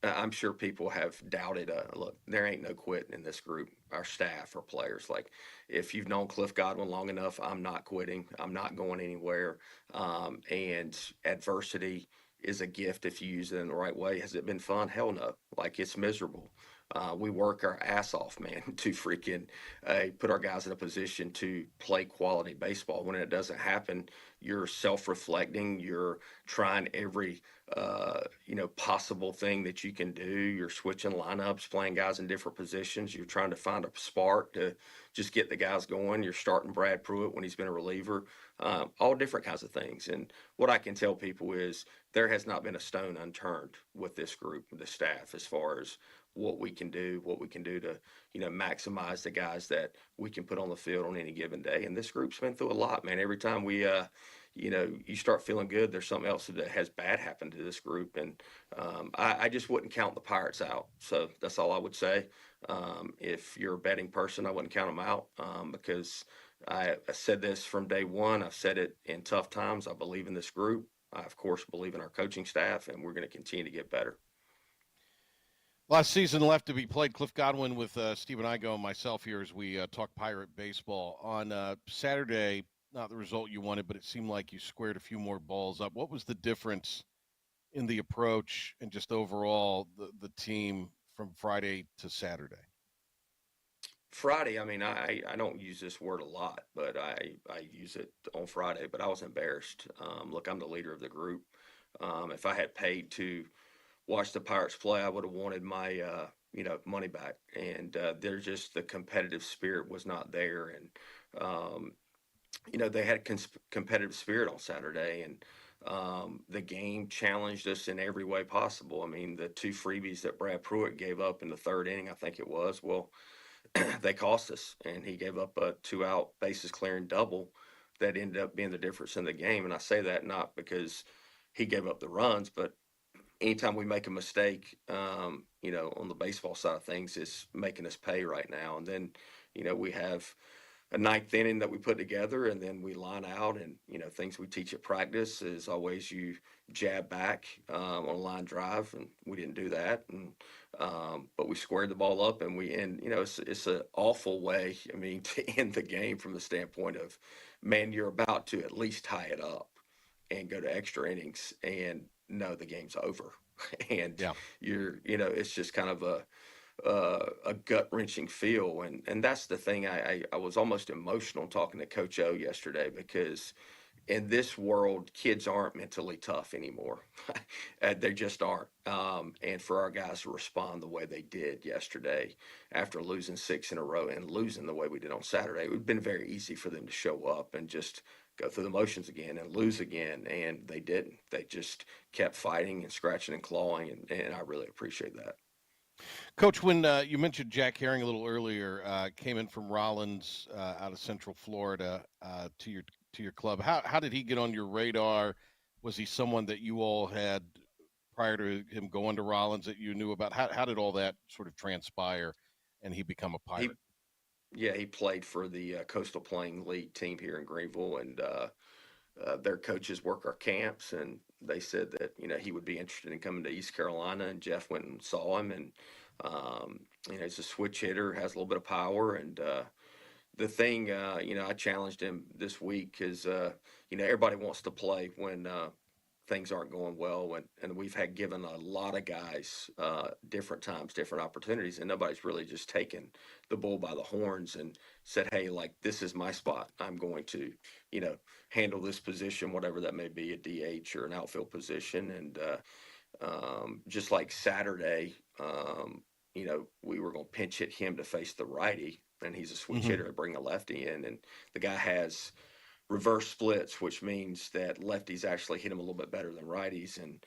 Speaker 11: I'm sure people have doubted. Look, there ain't no quitting in this group. Our staff, our players. Like, if you've known Cliff Godwin long enough, I'm not quitting. I'm not going anywhere. And adversity is a gift if you use it in the right way. Has it been fun? Hell no. Like, it's miserable. We work our ass off, man, to freaking put our guys in a position to play quality baseball. When it doesn't happen, you're self-reflecting. You're trying every, possible thing that you can do. You're switching lineups, playing guys in different positions. You're trying to find a spark to just get the guys going. You're starting Brad Pruitt when he's been a reliever. All different kinds of things. And what I can tell people is there has not been a stone unturned with this group, the staff, as far as what we can do to, maximize the guys that we can put on the field on any given day. And this group's been through a lot, man. Every time we, you start feeling good, there's something else that has bad happened to this group. And I just wouldn't count the Pirates out. So that's all I would say. If you're a betting person, I wouldn't count them out because I said this from day one. I've said it in tough times. I believe in this group. I, of course, believe in our coaching staff, and we're going to continue to get better.
Speaker 10: Last season left to be played. Cliff Godwin with Steve and Igo and myself here as we talk Pirate baseball. On Saturday, not the result you wanted, but it seemed like you squared a few more balls up. What was the difference in the approach and just overall the team from Friday to Saturday?
Speaker 11: Friday, I mean, I don't use this word a lot, but I use it on Friday, but I was embarrassed. Look, I'm the leader of the group. If I had paid to watch the Pirates play, I would have wanted my, money back. And there's just the competitive spirit was not there. And, they had competitive spirit on Saturday, and the game challenged us in every way possible. I mean, the 2 freebies that Brad Pruitt gave up in the 3rd inning, I think it was, well, they cost us. And he gave up a 2-out bases clearing double that ended up being the difference in the game. And I say that not because he gave up the runs, but anytime we make a mistake, on the baseball side of things, it's making us pay right now. And then, we have a 9th inning that we put together, and then we line out, and, things we teach at practice is always you jab back on a line drive, and we didn't do that. And but we squared the ball up, and it's an awful way, to end the game from the standpoint of, man, you're about to at least tie it up and go to extra innings, and no, the game's over. And it's just kind of a gut wrenching feel. And that's the thing. I was almost emotional talking to Coach O yesterday because in this world, kids aren't mentally tough anymore. They just aren't. And for our guys to respond the way they did yesterday after losing 6 in a row and losing the way we did on Saturday, it would have been very easy for them to show up and just go through the motions again and lose again. And they didn't. They just kept fighting and scratching and clawing. And I really appreciate that.
Speaker 10: Coach, when you mentioned Jack Herring a little earlier, came in from Rollins out of Central Florida to your club. How did he get on your radar? Was he someone that you all had prior to him going to Rollins that you knew about? How did all that sort of transpire and he become a Pirate?
Speaker 11: He played for the Coastal Plain League team here in Greenville, and their coaches work our camps, and they said that he would be interested in coming to East Carolina, and Jeff went and saw him, and he's a switch hitter, has a little bit of power, and the thing I challenged him this week is everybody wants to play when things aren't going well, and we've had given a lot of guys different times, different opportunities, and nobody's really just taken the bull by the horns and said, hey, like, this is my spot. I'm going to, handle this position, whatever that may be, a DH or an outfield position. And just like Saturday, we were going to pinch hit him to face the righty, and he's a switch hitter to bring a lefty in, and the guy has reverse splits, which means that lefties actually hit him a little bit better than righties. And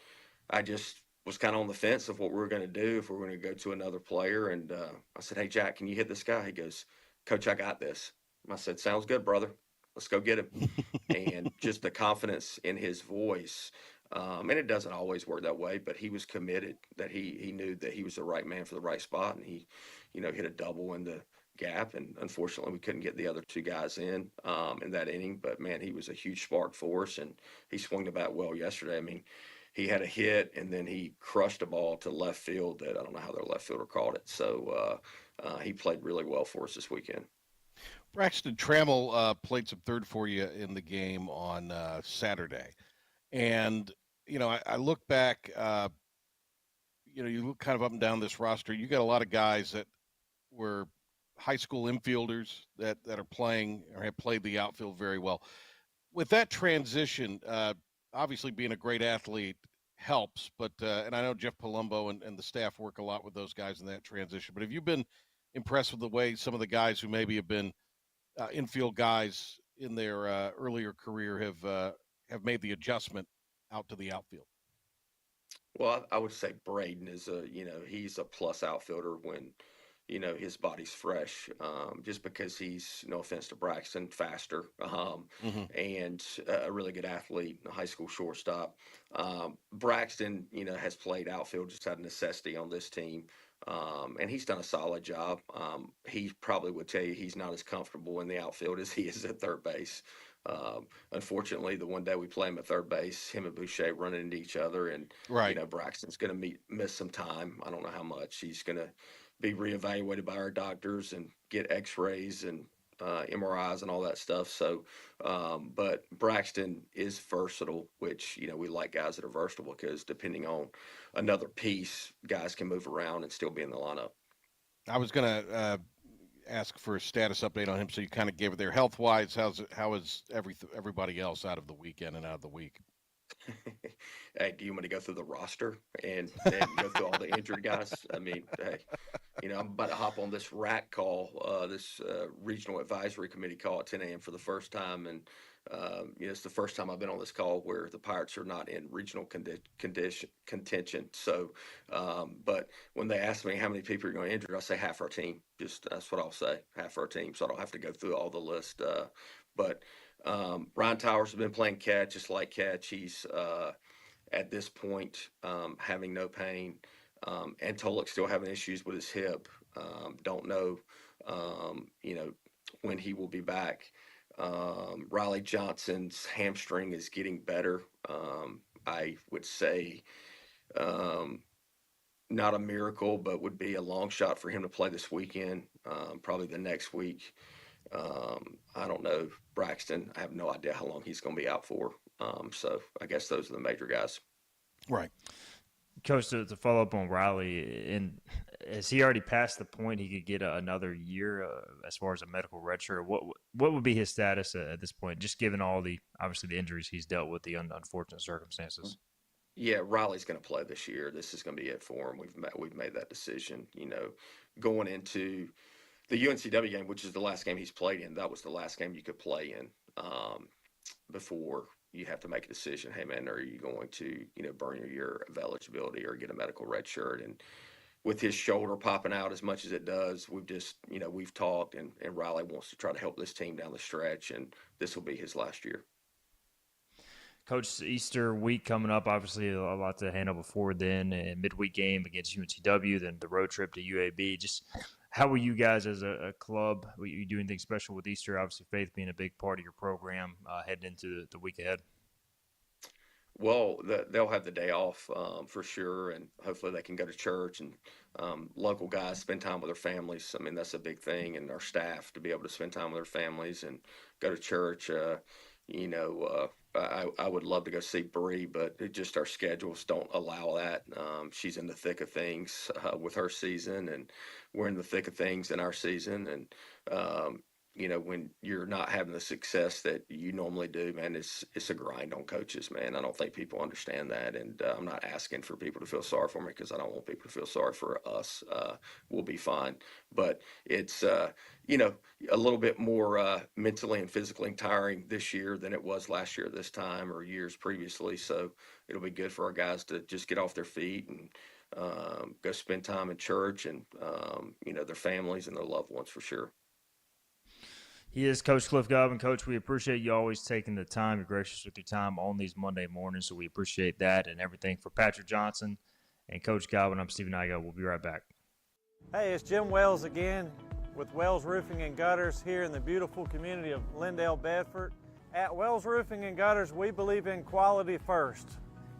Speaker 11: I just was kind of on the fence of what we were going to do, if we were going to go to another player. And I said, hey, Jack, can you hit this guy? He goes, Coach, I got this. I said, sounds good, brother. Let's go get him. And just the confidence in his voice. And it doesn't always work that way, but he was committed, that he knew that he was the right man for the right spot. And he, hit a double in the gap, and unfortunately we couldn't get the other two guys in that inning, but man, he was a huge spark for us, and he swung the bat well yesterday. I mean, he had a hit, and then he crushed a ball to left field that I don't know how their left fielder caught it. So he played really well for us this weekend.
Speaker 10: Braxton Trammell played some third for you in the game on Saturday, and I look back, you look kind of up and down this roster. You got a lot of guys that were high school infielders that are playing or have played the outfield very well. With that transition, obviously being a great athlete helps, but and I know Jeff Palumbo and the staff work a lot with those guys in that transition, but have you been impressed with the way some of the guys who maybe have been infield guys in their earlier career have made the adjustment out to the outfield?
Speaker 11: Well, I would say Braden is he's a plus outfielder when his body's fresh, just because he's, no offense to Braxton, faster, and a really good athlete, a high school shortstop. Braxton, has played outfield just out of necessity on this team, and he's done a solid job. He probably would tell you he's not as comfortable in the outfield as he is at third base. Unfortunately, the one day we play him at third base, him and Boucher running into each other, and Braxton's going to miss some time. I don't know how much. He's going to be reevaluated by our doctors and get X-rays and MRIs and all that stuff. So, but Braxton is versatile, which we like guys that are versatile, because depending on another piece, guys can move around and still be in the lineup.
Speaker 10: I was going to ask for a status update on him, so you kind of gave it there. Health-wise, how is everybody else out of the weekend and out of the week?
Speaker 11: Hey, do you want me to go through the roster and go through all the injured guys? I mean, hey, I'm about to hop on this RAC call, this regional advisory committee call at 10 a.m. for the first time. And, it's the first time I've been on this call where the Pirates are not in regional contention. So, but when they ask me how many people are going to injure, I say half our team. Just that's what I'll say, half our team. So I don't have to go through all the list. But Ryan Towers has been playing catch, just like catch. He's at this point having no pain. Antolik still having issues with his hip. Don't know, when he will be back. Riley Johnson's hamstring is getting better. I would say not a miracle, but would be a long shot for him to play this weekend, probably the next week. I don't know. Braxton, I have no idea how long he's going to be out for. So I guess those are the major guys.
Speaker 10: Right.
Speaker 2: Coach, to follow up on Riley, and has he already passed the point he could get another year as far as a medical redshirt? What would be his status at this point, just given all the obviously the injuries he's dealt with, the unfortunate circumstances?
Speaker 11: Yeah, Riley's going to play this year. This is going to be it for him. We've made that decision. Going into the UNCW game, which is the last game he's played in. That was the last game you could play in before you have to make a decision. Hey man, are you going to burn your year of eligibility or get a medical red shirt? And with his shoulder popping out as much as it does, we've talked, and Riley wants to try to help this team down the stretch, and this will be his last year.
Speaker 2: Coach, Easter week coming up, obviously a lot to handle before then, and midweek game against UNCW, then the road trip to UAB. Just how will you guys as a club, will you do anything special with Easter? Obviously faith being a big part of your program heading into the week ahead.
Speaker 11: Well, they'll have the day off for sure, and hopefully they can go to church, and local guys spend time with their families. I mean, that's a big thing, and our staff to be able to spend time with their families and go to church. I would love to go see Bree, but our schedules don't allow that. She's in the thick of things with her season, and we're in the thick of things in our season. And when you're not having the success that you normally do, man, it's a grind on coaches, man. I don't think people understand that, and I'm not asking for people to feel sorry for me because I don't want people to feel sorry for us. We'll be fine, but it's a little bit more mentally and physically tiring this year than it was last year at this time or years previously. So it'll be good for our guys to just get off their feet and go spend time in church and their families and their loved ones for sure.
Speaker 2: He is Coach Cliff Godwin. Coach, we appreciate you always taking the time. You're gracious with your time on these Monday mornings, so we appreciate that and everything. For Patrick Johnson and Coach Godwin, I'm Stephen Igo. We'll be right back.
Speaker 12: Hey, it's Jim Wells again with Wells Roofing and Gutters here in the beautiful community of Lindale, Bedford. At Wells Roofing and Gutters, we believe in quality first,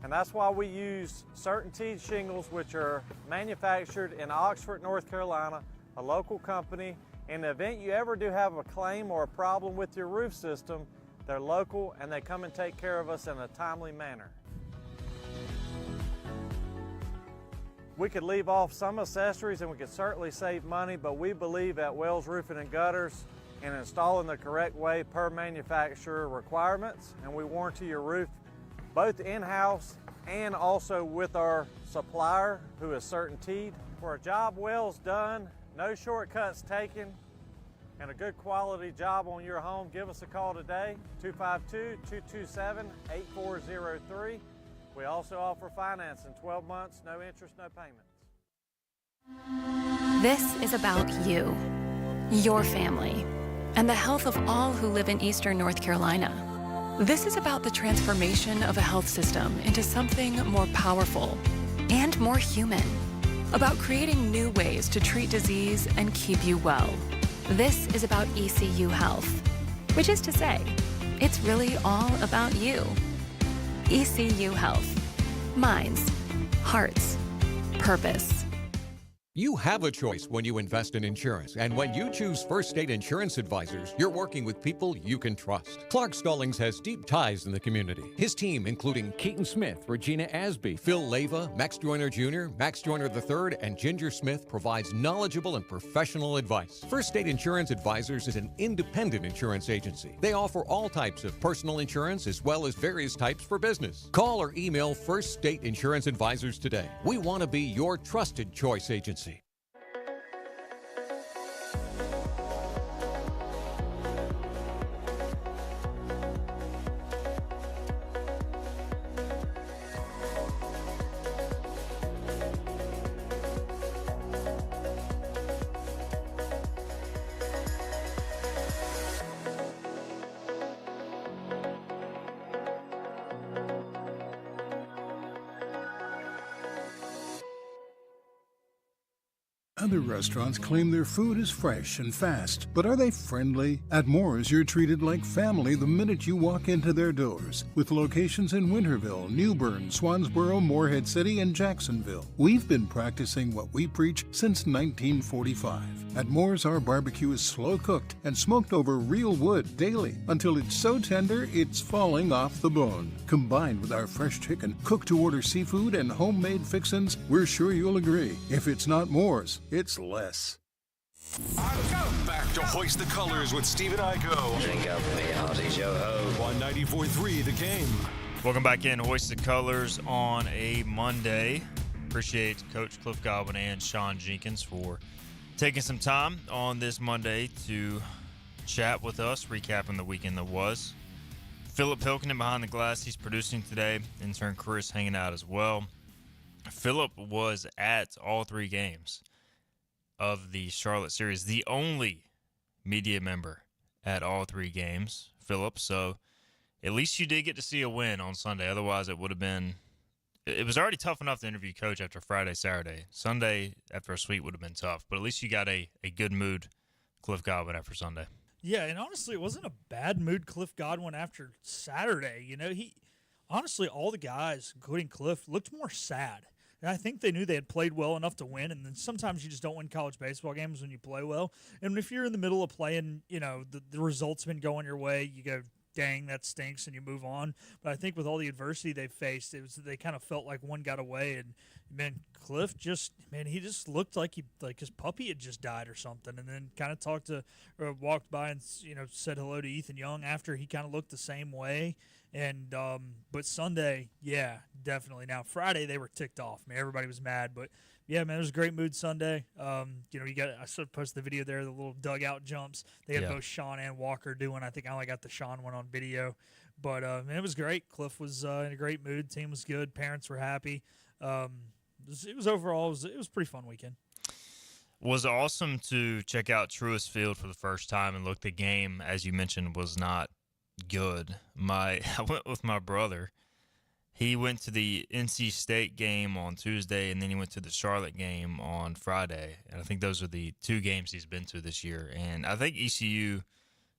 Speaker 12: and that's why we use Certainty shingles, which are manufactured in Oxford, North Carolina, a local company. In the event you ever do have a claim or a problem with your roof system, they're local and they come and take care of us in a timely manner. We could leave off some accessories and we could certainly save money, but we believe at Wells Roofing and Gutters in installing the correct way per manufacturer requirements, and we warranty your roof both in-house and also with our supplier who is Certainteed. For a job well done, no shortcuts taken, and a good quality job on your home, give us a call today, 252-227-8403. We also offer financing, 12 months, no interest, no payments.
Speaker 13: This is about you, your family, and the health of all who live in Eastern North Carolina. This is about the transformation of a health system into something more powerful and more human. About creating new ways to treat disease and keep you well. This is about ECU Health, which is to say, it's really all about you. ECU Health. Minds, hearts, purpose.
Speaker 5: You have a choice when you invest in insurance, and when you choose First State Insurance Advisors, you're working with people you can trust. Clark Stallings has deep ties in the community. His team, including Keaton Smith, Regina Asby, Phil Leyva, Max Joyner Jr., Max Joyner III, and Ginger Smith, provides knowledgeable and professional advice. First State Insurance Advisors is an independent insurance agency. They offer all types of personal insurance as well as various types for business. Call or email First State Insurance Advisors today. We want to be your trusted choice agency.
Speaker 14: Other restaurants claim their food is fresh and fast, but are they friendly? At Moore's, you're treated like family the minute you walk into their doors. With locations in Winterville, New Bern, Swansboro, Morehead City, and Jacksonville. We've been practicing what we preach since 1945. At Moore's, our barbecue is slow cooked and smoked over real wood daily until it's so tender it's falling off the bone. Combined with our fresh chicken, cooked-to-order seafood, and homemade fixins, we're sure you'll agree. If it's not Moore's, it's less.
Speaker 1: Back to Hoist the Colors with Stephen Igo.
Speaker 15: Drink up for me, hearty yo-ho.
Speaker 1: On 94.3 The Game.
Speaker 2: Welcome back in, Hoist the Colors on a Monday. Appreciate Coach Cliff Godwin and Sean Jenkins for taking some time on this Monday to chat with us, recapping the weekend that was. Philip Hilkinen behind the glass, he's producing today. Intern Chris hanging out as well. Philip was at all three games of the Charlotte series, the only media member at all three games, Philip. So at least you did get to see a win on Sunday. Otherwise, it would have been – it was already tough enough to interview Coach after Friday, Saturday. Sunday, after a sweep, would have been tough. But at least you got a good mood, Cliff Godwin, after Sunday.
Speaker 16: Yeah, and honestly, it wasn't a bad mood, Cliff Godwin, after Saturday. You know, honestly, all the guys, including Cliff, looked more sad. And I think they knew they had played well enough to win, and then sometimes you just don't win college baseball games when you play well. And if you're in the middle of playing, you know, the results have been going your way, you go, dang, that stinks, and you move on. But I think with all the adversity they've faced, they kind of felt like one got away. And, man, Cliff he just looked like his puppy had just died or something. And then kind of walked by and, you know, said hello to Ethan Young after he kind of looked the same way. And but Sunday, yeah, definitely. Now Friday they were ticked off. I mean, everybody was mad, but yeah, man, it was a great mood Sunday. You know, I sort of posted the video there, the little dugout jumps. They had both Sean and Walker doing. I think I only got the Sean one on video, but man, it was great. Cliff was in a great mood. Team was good. Parents were happy. It was overall it was a pretty fun weekend.
Speaker 2: Was awesome to check out Truist Field for the first time and look. The game, as you mentioned, was not good. I went with my brother. He went to the NC State game on Tuesday, and then he went to the Charlotte game on Friday. And I think those are the two games he's been to this year. And I think ECU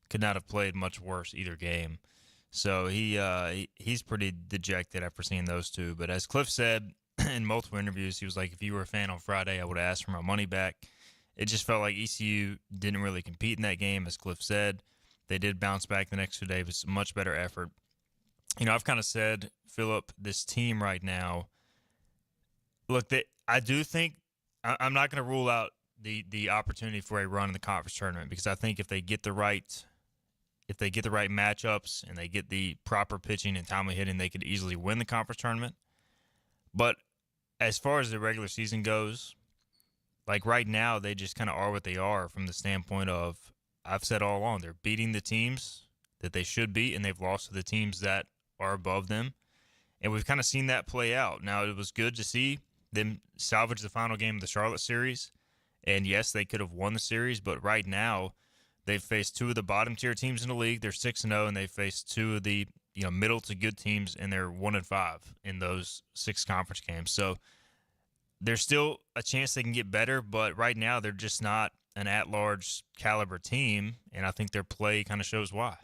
Speaker 2: could not have played much worse either game. So he's pretty dejected after seeing those two. But as Cliff said in multiple interviews, he was like, if you were a fan on Friday, I would have asked for my money back. It just felt like ECU didn't really compete in that game, as Cliff said. They did bounce back the next 2 days with a much better effort. You know, I've kind of said, Philip, this team right now, look, I do think I'm not going to rule out the opportunity for a run in the conference tournament, because I think if they get the right matchups and they get the proper pitching and timely hitting, they could easily win the conference tournament. But as far as the regular season goes, like right now, they just kind of are what they are from the standpoint of, I've said all along, they're beating the teams that they should beat, and they've lost to the teams that are above them. And we've kind of seen that play out. Now, it was good to see them salvage the final game of the Charlotte series. And, yes, they could have won the series, but right now they've faced two of the bottom-tier teams in the league. They're 6-0, and they've faced two of the middle to good teams, and they're 1-5 in those 6 conference games. So there's still a chance they can get better, but right now they're just not an at-large caliber team, and I think their play kind of shows why.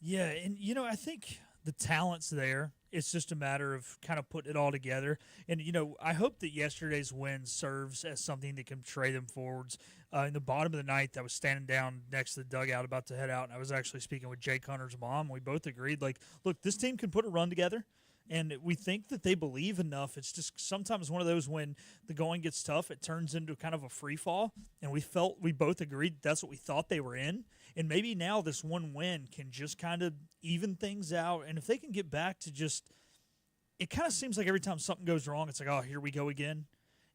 Speaker 16: Yeah, and, you know, I think the talent's there. It's just a matter of kind of putting it all together. And, you know, I hope that yesterday's win serves as something that can trade them forwards. In the bottom of the ninth, I was standing down next to the dugout about to head out, and I was actually speaking with Jake Hunter's mom. We both agreed, like, look, this team can put a run together. And we think that they believe enough. It's just sometimes one of those when the going gets tough, it turns into kind of a free fall. And we both agreed that's what we thought they were in. And maybe now this one win can just kind of even things out. And if they can get back to just, it kind of seems like every time something goes wrong, it's like, oh, here we go again.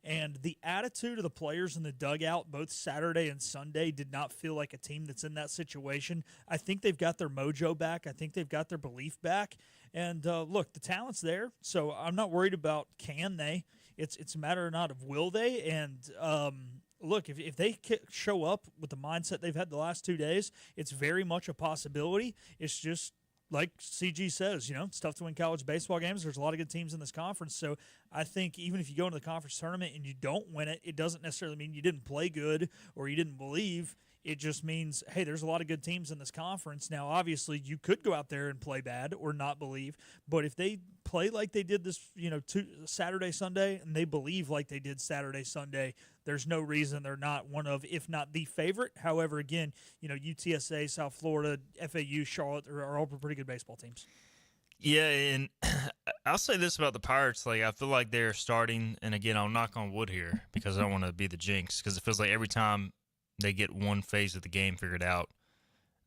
Speaker 16: And the attitude of the players in the dugout, both Saturday and Sunday, did not feel like a team that's in that situation. I think they've got their mojo back. I think they've got their belief back. And, look, the talent's there, so I'm not worried about can they. It's a matter not of will they. And, look, if they show up with the mindset they've had the last 2 days, it's very much a possibility. It's just like CG says, it's tough to win college baseball games. There's a lot of good teams in this conference. So I think even if you go into the conference tournament and you don't win it, it doesn't necessarily mean you didn't play good or you didn't believe. It just means, hey, there's a lot of good teams in this conference. Now, obviously, you could go out there and play bad or not believe. But if they play like they did this, Saturday, Sunday, and they believe like they did Saturday, Sunday, there's no reason they're not one of, if not the favorite. However, again, UTSA, South Florida, FAU, Charlotte are all pretty good baseball teams.
Speaker 2: Yeah, and I'll say this about the Pirates. Like, I feel like they're starting, and again, I'll knock on wood here because I don't want to be the jinx, because it feels like every time they get one phase of the game figured out,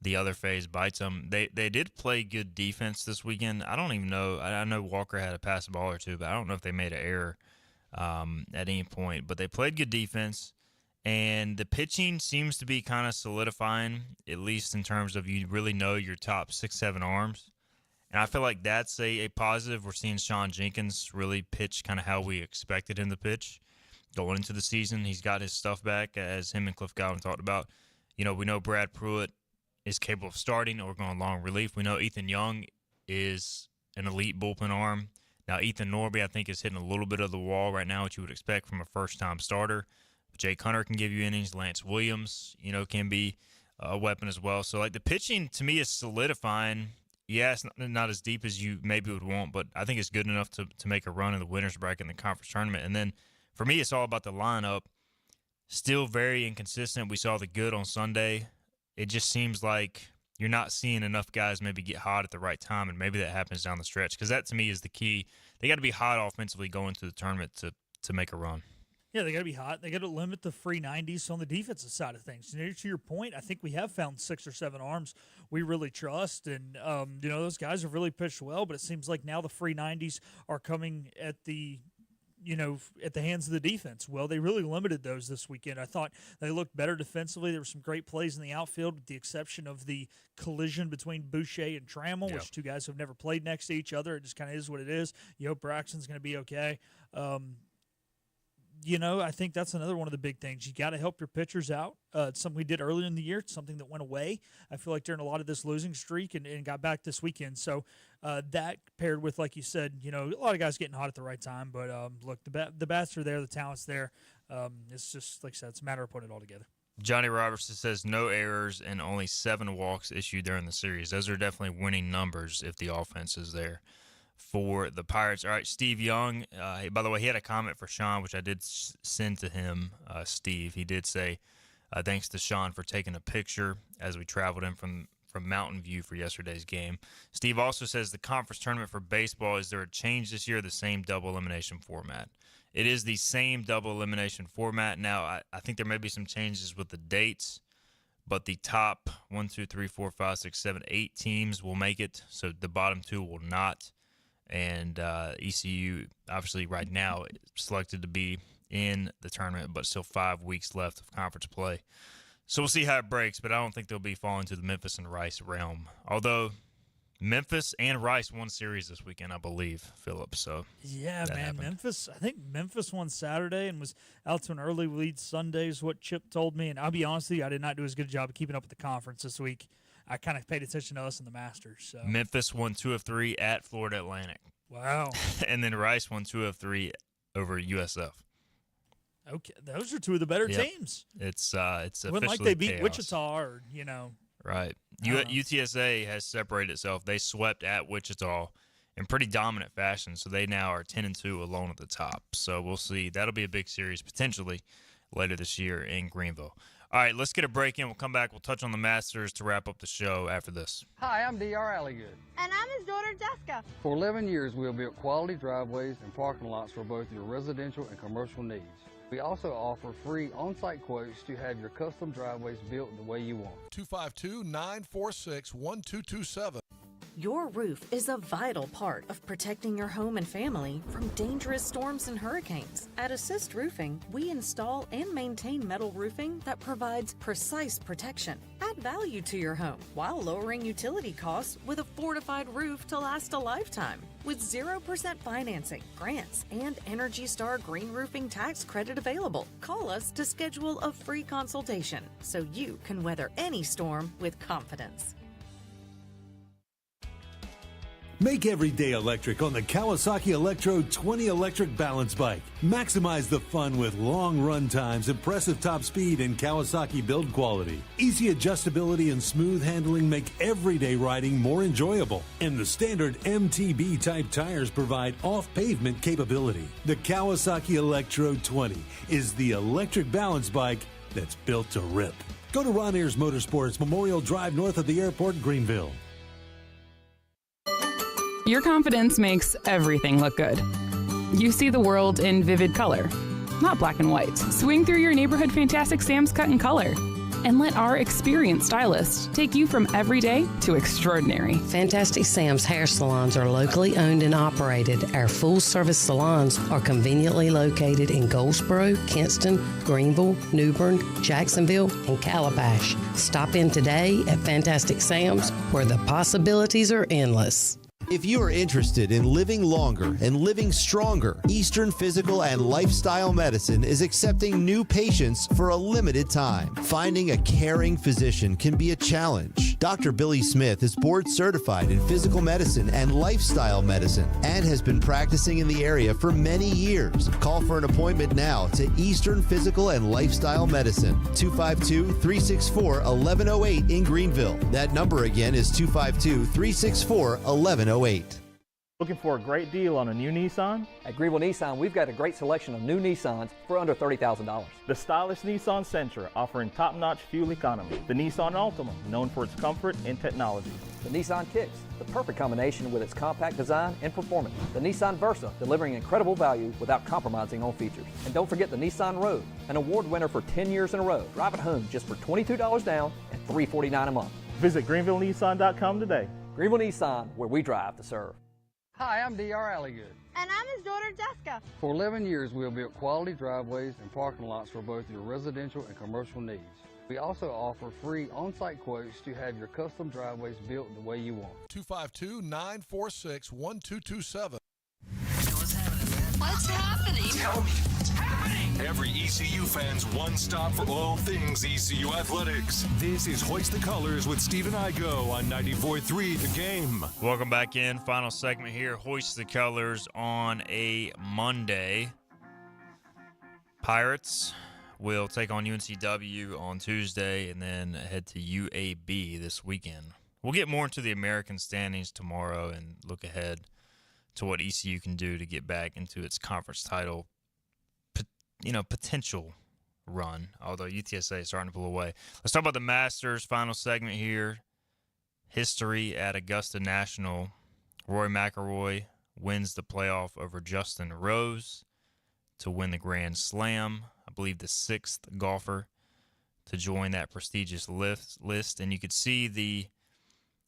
Speaker 2: the other phase bites them. They did play good defense this weekend. I don't even know. I know Walker had a pass ball or two, but I don't know if they made an error at any point. But they played good defense, and the pitching seems to be kind of solidifying, at least in terms of you really know your top 6-7 arms. And I feel like that's a positive. We're seeing Sean Jenkins really pitch kind of how we expected him to pitch going into the season. He's got his stuff back, as him and Cliff Godwin talked about. We know Brad Pruitt is capable of starting or going long relief. We know Ethan Young is an elite bullpen arm. Now, Ethan Norby, I think, is hitting a little bit of the wall right now, which you would expect from a first-time starter. Jake Hunter can give you innings. Lance Williams, can be a weapon as well. So, the pitching, to me, is solidifying. Yeah, it's not as deep as you maybe would want, but I think it's good enough to make a run in the winner's bracket in the conference tournament. And then, for me, it's all about the lineup. Still very inconsistent. We saw the good on Sunday. It just seems like you're not seeing enough guys maybe get hot at the right time, and maybe that happens down the stretch, because that, to me, is the key. They got to be hot offensively going to the tournament to make a run.
Speaker 16: Yeah, they got to be hot. They got to limit the free 90s on the defensive side of things. To your point, I think we have found 6 or 7 arms we really trust, and those guys have really pitched well. But it seems like now the free 90s are coming at the hands of the defense. Well, they really limited those this weekend. I thought they looked better defensively. There were some great plays in the outfield, with the exception of the collision between Boucher and Trammell, which two guys have never played next to each other. It just kind of is what it is. You hope Braxton's going to be okay. I think that's another one of the big things. You got to help your pitchers out. It's something we did earlier in the year. It's something that went away, I feel like, during a lot of this losing streak and got back this weekend. So that paired with, like you said, a lot of guys getting hot at the right time. But, look, the bats are there. The talent's there. It's just, like I said, it's a matter of putting it all together.
Speaker 2: Johnny Robertson says no errors and only 7 walks issued during the series. Those are definitely winning numbers if the offense is there for the Pirates. All right, Steve Young, by the way, he had a comment for Sean, which I did send to him, Steve. He did say, thanks to Sean for taking a picture as we traveled in from Mountain View for yesterday's game. Steve also says the conference tournament for baseball, is there a change this year, the same double elimination format? It is the same double elimination format. Now, I think there may be some changes with the dates, but the top 1, 2, 3, 4, 5, 6, 7, 8 teams will make it, so the bottom 2 will not. And ECU, obviously, right now, selected to be in the tournament, but still 5 weeks left of conference play. So we'll see how it breaks, but I don't think they'll be falling to the Memphis and Rice realm. Although Memphis and Rice won series this weekend, I believe, Philip. So
Speaker 16: yeah, man,
Speaker 2: happened.
Speaker 16: Memphis. I think Memphis won Saturday and was out to an early lead Sunday, is what Chip told me. And I'll be honest with you, I did not do as good a job of keeping up with the conference this week. I kind of paid attention to us in the Masters. So.
Speaker 2: Memphis won 2 of 3 at Florida Atlantic.
Speaker 16: Wow.
Speaker 2: And then Rice won 2 of 3 over USF.
Speaker 16: Okay, those are 2 of the better teams.
Speaker 2: It's
Speaker 16: wasn't like they beat
Speaker 2: chaos.
Speaker 16: Wichita or
Speaker 2: Right. UTSA has separated itself. They swept at Wichita in pretty dominant fashion, so they now are 10-2 alone at the top. So we'll see. That'll be a big series potentially later this year in Greenville. All right, let's get a break in. We'll come back. We'll touch on the Masters to wrap up the show after this.
Speaker 17: Hi, I'm D.R. Alligood.
Speaker 18: And I'm his daughter, Jessica.
Speaker 17: For 11 years, we have built quality driveways and parking lots for both your residential and commercial needs. We also offer free on-site quotes to have your custom driveways built the way you want.
Speaker 19: 252-946-1227.
Speaker 20: Your roof is a vital part of protecting your home and family from dangerous storms and hurricanes. At Assist Roofing, we install and maintain metal roofing that provides precise protection. Add value to your home while lowering utility costs with a fortified roof to last a lifetime. With 0% financing, grants, and Energy Star Green Roofing tax credit available. Call us to schedule a free consultation so you can weather any storm with confidence.
Speaker 6: Make every day electric on the Kawasaki Electro 20 electric balance bike. Maximize the fun with long run times, impressive top speed, and Kawasaki build quality. Easy adjustability and smooth handling make everyday riding more enjoyable. And the standard MTB type tires provide off-pavement capability. The Kawasaki Electro 20 is the electric balance bike that's built to rip. Go to Ron Ayers Motorsports, Memorial Drive north of the airport, Greenville.
Speaker 19: Your confidence makes everything look good. You see the world in vivid color, not black and white. Swing through your neighborhood Fantastic Sam's cut in color. And let our experienced stylists take you from everyday to extraordinary.
Speaker 21: Fantastic Sam's hair salons are locally owned and operated. Our full-service salons are conveniently located in Goldsboro, Kinston, Greenville, New Bern, Jacksonville, and Calabash. Stop in today at Fantastic Sam's, where the possibilities are endless.
Speaker 6: If you are interested in living longer and living stronger, Eastern Physical and Lifestyle Medicine is accepting new patients for a limited time. Finding a caring physician can be a challenge. Dr. Billy Smith is board certified in physical medicine and lifestyle medicine and has been practicing in the area for many years. Call for an appointment now to Eastern Physical and Lifestyle Medicine, 252-364-1108 in Greenville. That number again is 252-364-1108.
Speaker 22: Looking for a great deal on a new Nissan?
Speaker 4: At Greenville Nissan, we've got a great selection of new Nissans for under $30,000.
Speaker 22: The stylish Nissan Sentra, offering top-notch fuel economy. The Nissan Altima, known for its comfort and technology.
Speaker 4: The Nissan Kicks, the perfect combination with its compact design and performance. The Nissan Versa, delivering incredible value without compromising on features. And don't forget the Nissan Rogue, an award winner for 10 years in a row. Drive it home just for $22 down and $349 a month.
Speaker 22: Visit GreenvilleNissan.com today.
Speaker 4: Greenville Nissan, where we drive to serve.
Speaker 17: Hi, I'm D.R. Alligood.
Speaker 18: And I'm his daughter, Jessica.
Speaker 17: For 11 years, we have built quality driveways and parking lots for both your residential and commercial needs. We also offer free on-site quotes to have your custom driveways built the way you want.
Speaker 23: 252-946-1227.
Speaker 24: What's happening?
Speaker 1: Tell me what's happening. Every ECU fan's one stop for all things ECU athletics. This is Hoist the Colors with Stephen Igo on 94.3 The Game.
Speaker 2: Welcome back in. Final segment here. Hoist the Colors on a Monday. Pirates will take on UNCW on Tuesday and then head to UAB this weekend. We'll get more into the American standings tomorrow and look ahead to what ECU can do to get back into its conference title, potential run, although UTSA is starting to pull away. Let's talk about the Masters. Final segment here. History at Augusta National. Rory McIlroy wins the playoff over Justin Rose to win the Grand Slam. I believe the sixth golfer to join that prestigious list. And you could see the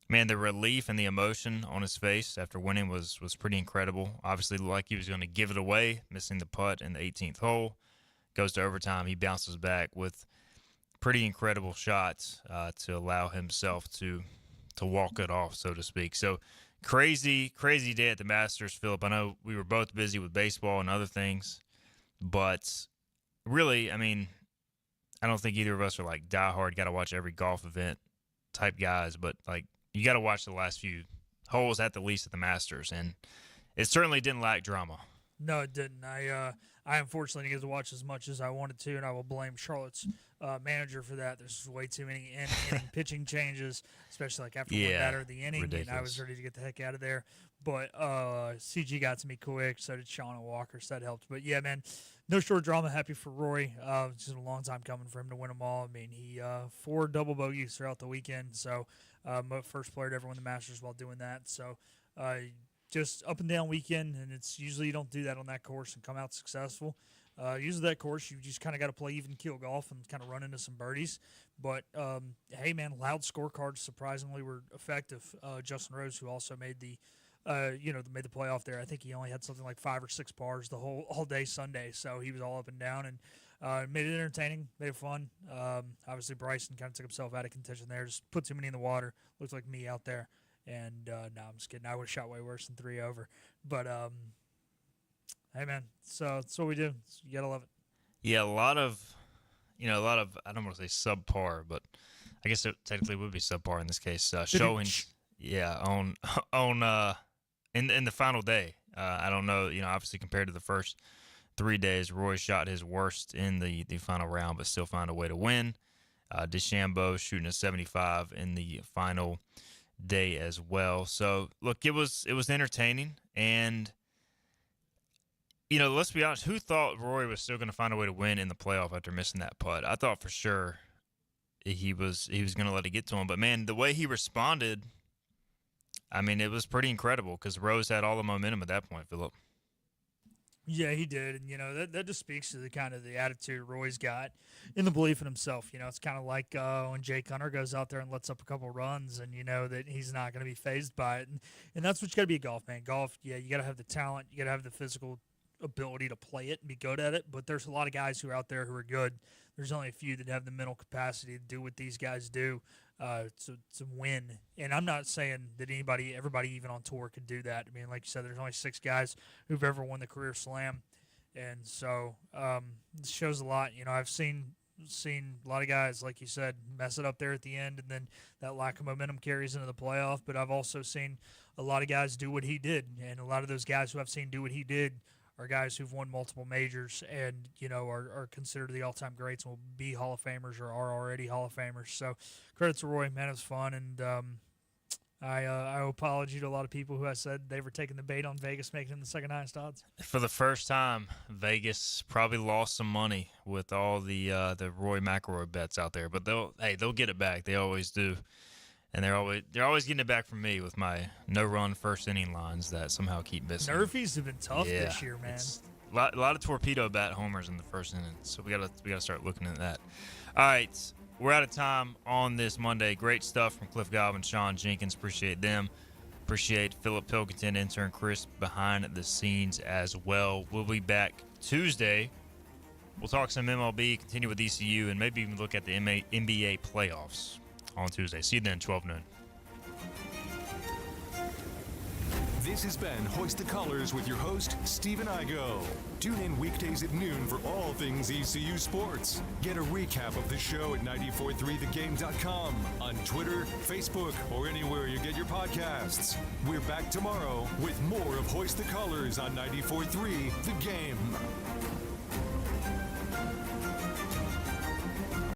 Speaker 2: relief and the emotion on his face after winning was pretty incredible. Obviously, looked like he was going to give it away, missing the putt in the 18th hole. Goes to overtime. He bounces back with pretty incredible shots to allow himself to walk it off, so to speak. So crazy day at the Masters, Philip. I know we were both busy with baseball and other things, but really, I don't think either of us are like diehard, got to watch every golf event type guys, but like you got to watch the last few holes at the least at the Masters, and it certainly didn't lack drama.
Speaker 16: No, it didn't. I unfortunately didn't get to watch as much as I wanted to, and I will blame Charlotte's manager for that. There's way too many inning pitching changes, especially like after one batter of the inning,
Speaker 2: ridiculous.
Speaker 16: And I was ready to get the heck out of there. But CG got to me quick, so did Sean Walker, so that helped. But, yeah, man, no short drama. Happy for Rory. It's just a long time coming for him to win them all. He 4 double bogeys throughout the weekend, so first player to ever win the Masters while doing that. So, just up and down weekend, and it's usually you don't do that on that course and come out successful. Usually that course, you just kind of got to play even keel golf and kind of run into some birdies. But, hey, man, loud scorecards surprisingly were effective. Justin Rose, who also made the made the playoff there. I think he only had something like 5 or 6 pars all day Sunday, so he was all up and down and made it entertaining, made it fun. Obviously, Bryson kind of took himself out of contention there, just put too many in the water. Looks like me out there. And, no, I'm just kidding. I would have shot way worse than 3 over. But, hey, man, so that's what we do. You got to love it.
Speaker 2: Yeah, a lot of, I don't want to say subpar, but I guess it technically would be subpar in this case. Showing, on in the final day. I don't know, obviously compared to the first 3 days, Roy shot his worst in the final round, but still found a way to win. DeChambeau shooting a 75 in the final day as well. So look, it was entertaining, and let's be honest, who thought Roy was still going to find a way to win in the playoff after missing that putt? I thought for sure he was going to let it get to him, but man, the way he responded, I mean, it was pretty incredible because Rose had all the momentum at that point, Philip.
Speaker 16: Yeah, he did, and that just speaks to the kind of the attitude Roy's got in the belief in himself. It's kind of like when Jake Hunter goes out there and lets up a couple runs, and that he's not going to be fazed by it, and that's what you got to be a golf man. Golf, yeah, you got to have the talent, you got to have the physical ability to play it and be good at it. But there's a lot of guys who are out there who are good. There's only a few that have the mental capacity to do what these guys do. To win. And I'm not saying that everybody even on tour could do that. I mean, like you said, there's only 6 guys who've ever won the career slam. And so this shows a lot. I've seen a lot of guys, like you said, mess it up there at the end, and then that lack of momentum carries into the playoff. But I've also seen a lot of guys do what he did. And a lot of those guys who I've seen do what he did are guys who've won multiple majors and, are considered the all-time greats and will be Hall of Famers or are already Hall of Famers. So credit to Roy, man. It was fun. And I owe apology to a lot of people who I said they were taking the bait on Vegas making the second highest odds. For the first time, Vegas probably lost some money with all the Roy McIlroy bets out there. But they'll get it back. They always do. And they're always getting it back from me with my no-run first inning lines that somehow keep missing. Nerfies have been tough this year, man. A lot of torpedo bat homers in the first inning, so we gotta start looking at that. All right, we're out of time on this Monday. Great stuff from Cliff Godwin, Sean Jenkins. Appreciate them. Appreciate Philip Pilkington, intern Chris behind the scenes as well. We'll be back Tuesday. We'll talk some MLB, continue with ECU, and maybe even look at the NBA playoffs on Tuesday. See you then, 12 noon.
Speaker 1: This has been Hoist the Colors with your host, Stephen Igo. Tune in weekdays at noon for all things ECU sports. Get a recap of the show at 943thegame.com, on Twitter, Facebook, or anywhere you get your podcasts. We're back tomorrow with more of Hoist the Colors on 94.3 The Game.